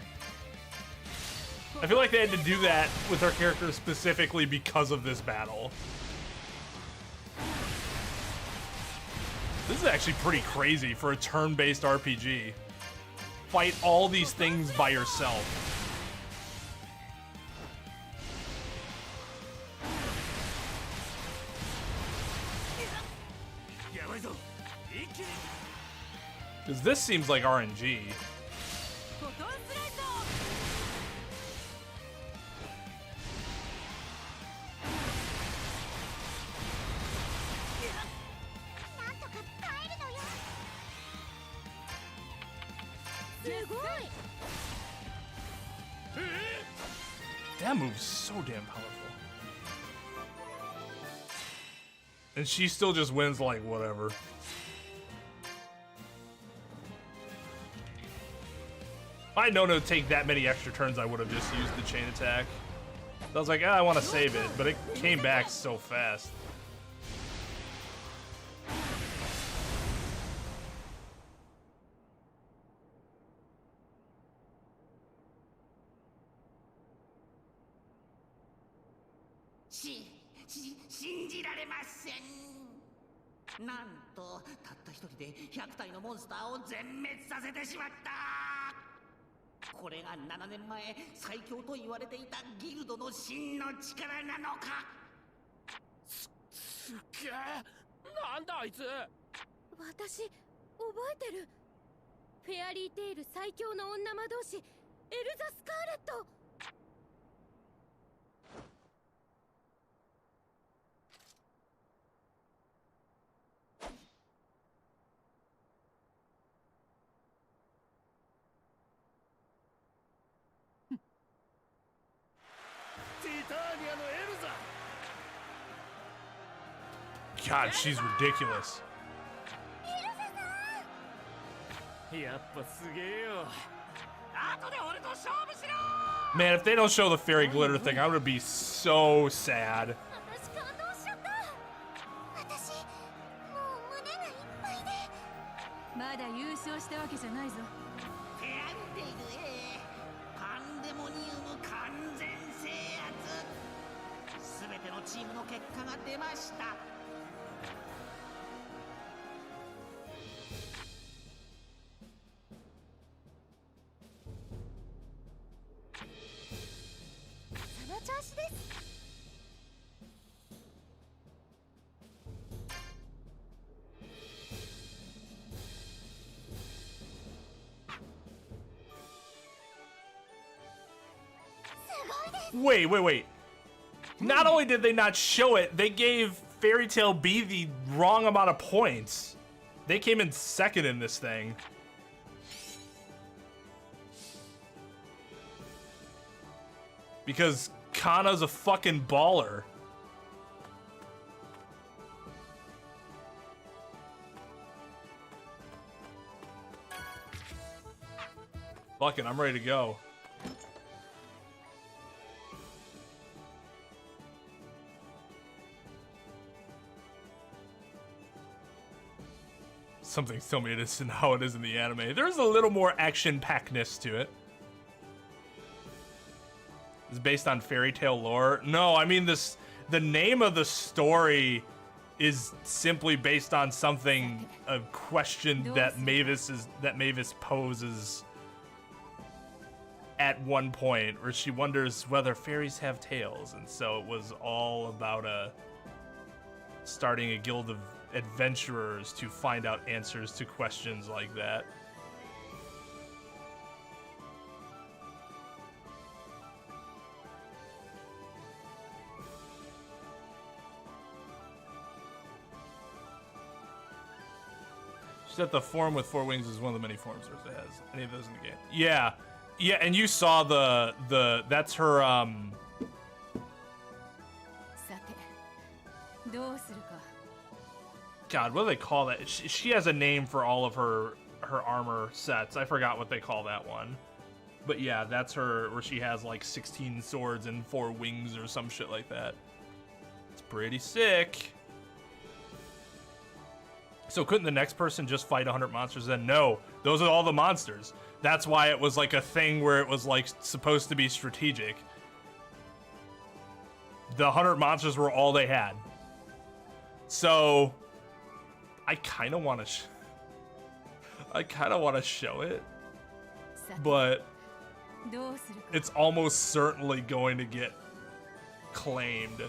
I feel like they had to do that with her character specifically because of this battle. This is actually pretty crazy for a turn-based RPG. Fight all these things by yourself. Because this seems like RNG. That move's so damn powerful. And she still just wins like whatever. If I'd known it would take that many extra turns, I would have just used the chain attack. I was like, I want to save it, but it came back so fast.信じられません。なんとたった一人で100体のモンスターを全滅させてしまった。これが7年前最強と言われていたギルドの真の力なのか。すっげえ。なんだあいつ。私覚えてる。フェアリーテイル最強の女魔導士エルザ・スカーレット。God, she's ridiculous. Man, if they don't show the fairy glitter thing, I would be so sad. Wait. Not only did they not show it, they gave Fairy Tail B the wrong amount of points. They came in second in this thing. Because Kana's a fucking baller. Fuck it, I'm ready to go. Something's telling me it isn't how it is in the anime. There's a little more action-packedness to it. It's based on fairy tale lore. No, I mean the name of the story is simply based on something, a question that Mavis poses at one point, where she wonders whether fairies have tails, and so it was all about starting a guild of adventurers to find out answers to questions like that. She said the form with 4 wings is one of the many forms it has. Any of those in the game? Yeah, and you saw the that's her God, what do they call that? She has a name for all of her armor sets. I forgot what they call that one. But yeah, that's her, where she has like 16 swords and 4 wings or some shit like that. It's pretty sick. So couldn't the next person just fight 100 monsters then? No, those are all the monsters. That's why it was like a thing where it was like supposed to be strategic. The 100 monsters were all they had. So I kind of want to show it, but it's almost certainly going to get claimed.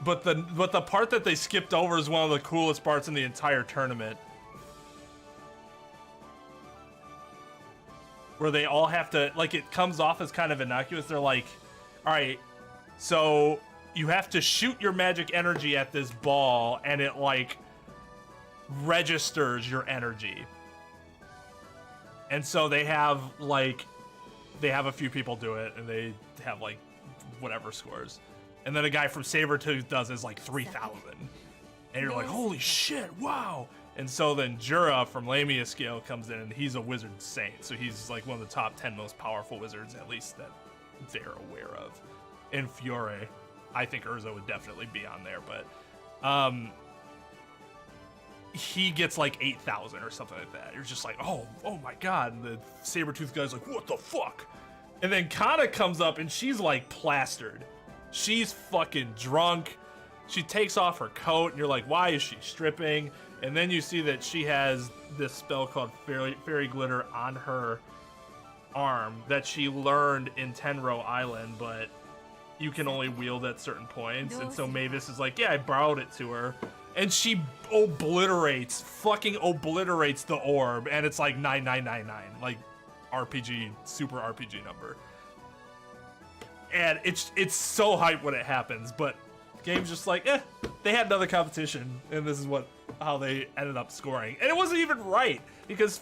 But the part that they skipped over is one of the coolest parts in the entire tournament, where they all have to, like, it comes off as kind of innocuous. They're like, all right, so you have to shoot your magic energy at this ball, and it, like, registers your energy. And so they have like, they have a few people do it, and they have like whatever scores. And then a guy from Sabretooth does is like 3,000. And you're like, holy shit, wow. And so then Jura from Lamia Scale comes in, and he's a wizard saint. So he's like one of the top 10 most powerful wizards, at least that they're aware of. And Fiore, I think Urza would definitely be on there, but he gets like 8,000 or something like that. You're just like, oh my god. And the Sabretooth guy's like, what the fuck? And then Kana comes up, and she's like plastered. She's fucking drunk. She takes off her coat, and you're like, why is she stripping? And then you see that she has this spell called Fairy Glitter on her arm that she learned in Tenro Island, but you can only wield at certain points. And so Mavis is like, yeah, I borrowed it to her. And she fucking obliterates the orb, and it's like 9999, like RPG, super RPG number. And it's so hype when it happens, but the game's just like, they had another competition, and this is how they ended up scoring. And it wasn't even right, because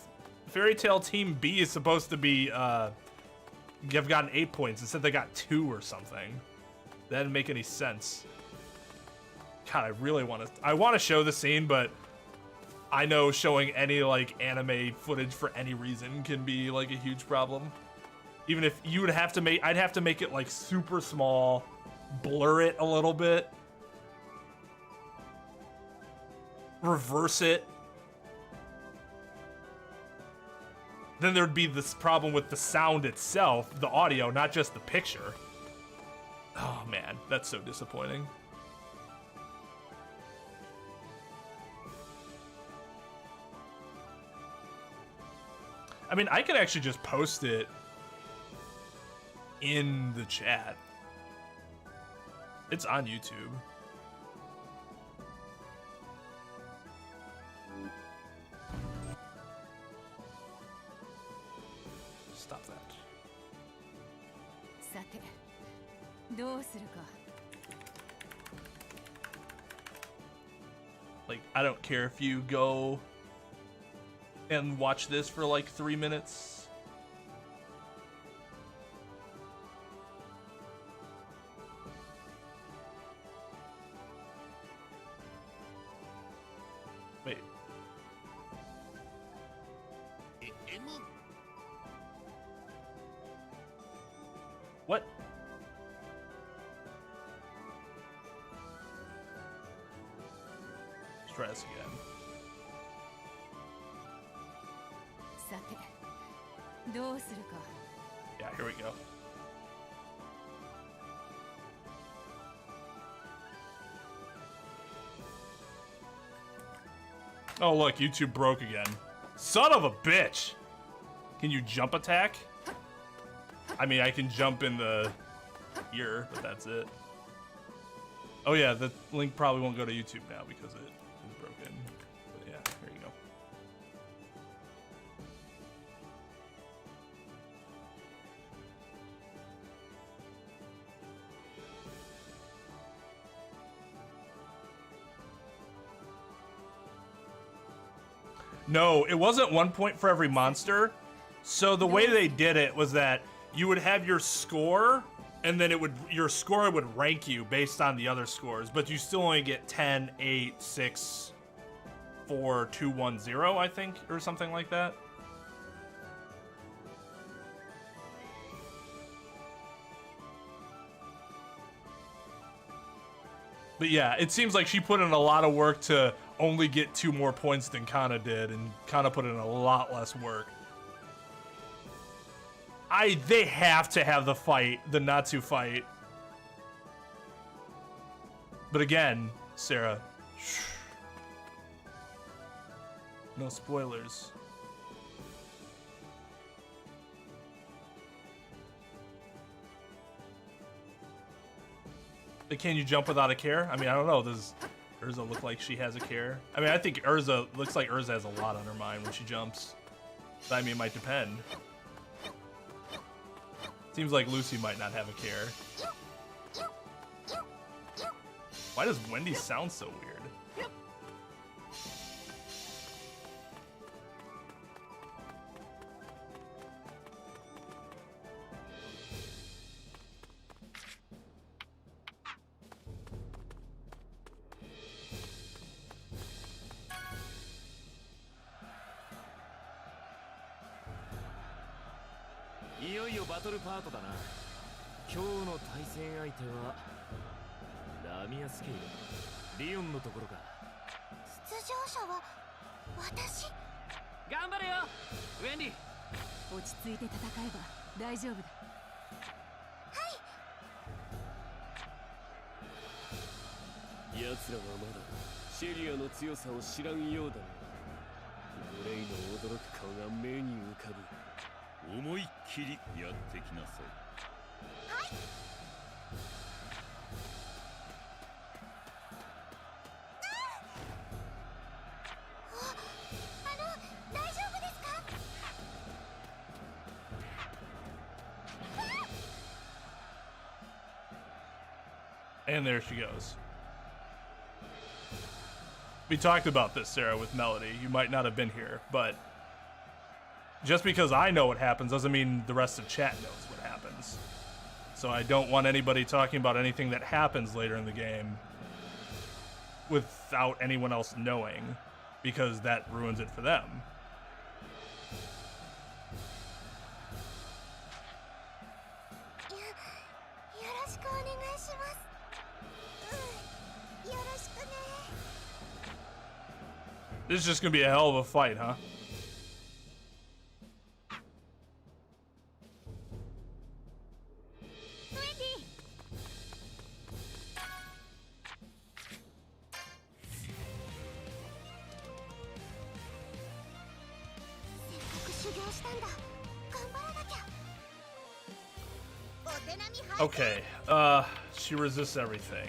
Fairy Tail Team B is supposed to be, have gotten 8 points. Instead they got 2 or something. That didn't make any sense. God, I really want to show the scene, but I know showing any like anime footage for any reason can be like a huge problem. Even if you would have to I'd have to make it like super small, blur it a little bit, reverse it. Then there'd be this problem with the sound itself, the audio, not just the picture. Oh man, that's so disappointing. I mean, I could actually just post it in the chat. It's on YouTube. Stop that. Like, I don't care if you go and watch this for like 3 minutes. Wait. What? Let's try this again. Yeah, here we go. Oh look, YouTube broke again. Son of a bitch! Can you jump attack? I mean, I can jump in the ear, but that's it. Oh yeah, the link probably won't go to YouTube now because it is broken. But yeah, here you go. No, it wasn't 1 point for every monster. So the way they did it was that you would have your score, and then your score would rank you based on the other scores, but you still only get 10, 8, 6, 4, 2, 1, 0, I think, or something like that. But yeah, it seems like she put in a lot of work to only get 2 more points than Kana did, and Kana put in a lot less work. They have to have the fight, the Natsu fight. But again, Sarah, no spoilers. But can you jump without a care? I mean, I don't know. Does Urza look like she has a care? I mean, I think Urza looks like Urza has a lot on her mind when she jumps. But I mean, it might depend. Seems like Lucy might not have a care. Why does Wendy sound so weird? バトルパートだな。今日の対戦相手はラミアスケイル、リオンのところか。出場者は私。頑張れよウェンディ。落ち着いて戦えば大丈夫だ。奴らはまだシェリアの強さを知らんようだな。グレイの驚く顔が目に浮かぶ。思いっきりやってきなさい。大丈夫ですか？ And there she goes. We talked about this, Sarah, with Melody. You might not have been here, but just because I know what happens doesn't mean the rest of chat knows what happens. So I don't want anybody talking about anything that happens later in the game without anyone else knowing, because that ruins it for them. よろしくお願いします。よろしくね。 This is just gonna be a hell of a fight, huh? Okay, she resists everything.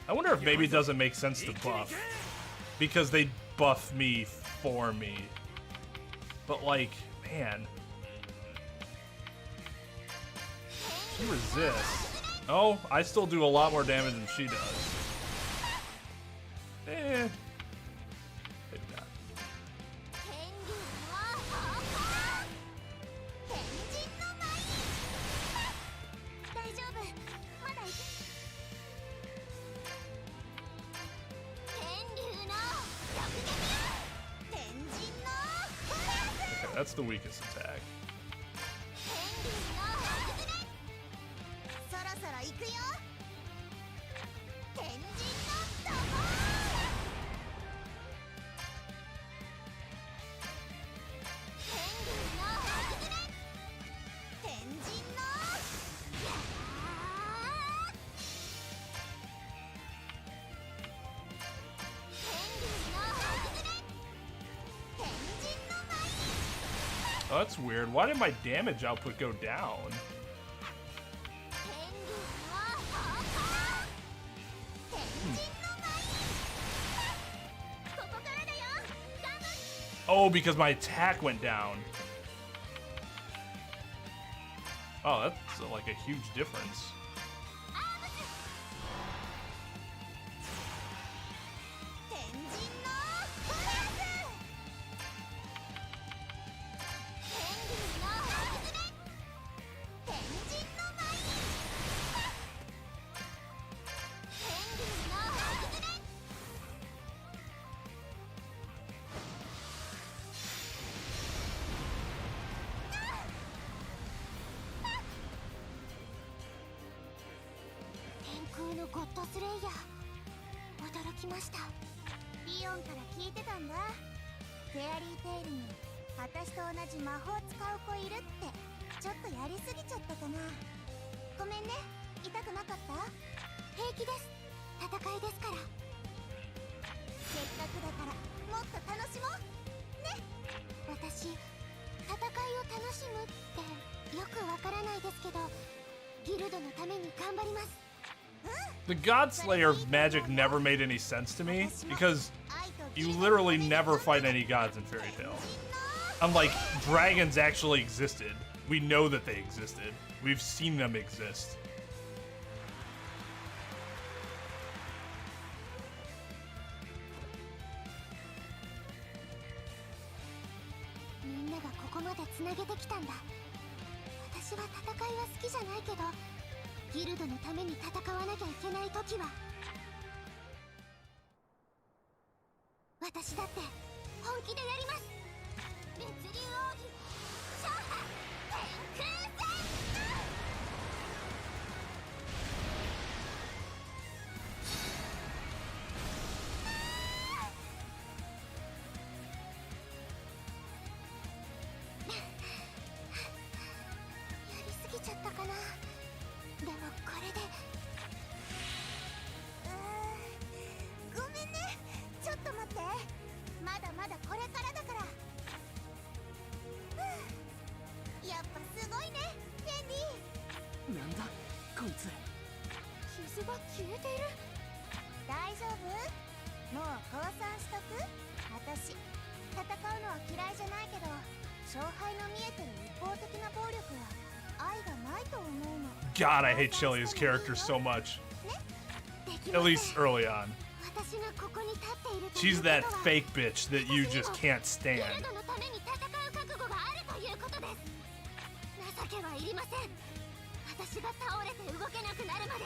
I wonder if maybe it doesn't make sense to buff, because they buff me for me. But like, man. She resists. Oh, I still do a lot more damage than she does. Eh. Maybe not. Okay, that's the weakest attack. Oh, that's weird. Why did my damage output go down? Oh, because my attack went down. Oh, that's like a huge difference. The Godslayer of Magic never made any sense to me, because you literally never fight any gods in Fairy Tail. Unlike, dragons actually existed. We know that they existed. We've seen them exist. ギルドのために戦わなきゃいけない時は私だって本気でやります。烈竜奥義勝破天空戦。やりすぎちゃったかな。でもこれでごめんね。ちょっと待って、まだまだこれからだから。やっぱすごいねケンディ。なんだこいつ。傷が消えている。大丈夫？もう降参しとく？私戦うのは嫌いじゃないけど、勝敗の見えてる一方的な暴力は愛がないと思うの。 God, I hate Shelly's character so much. At least early on. She's that fake bitch that you just can't stand. 情けはいりません。私が倒れて動けなくなるまで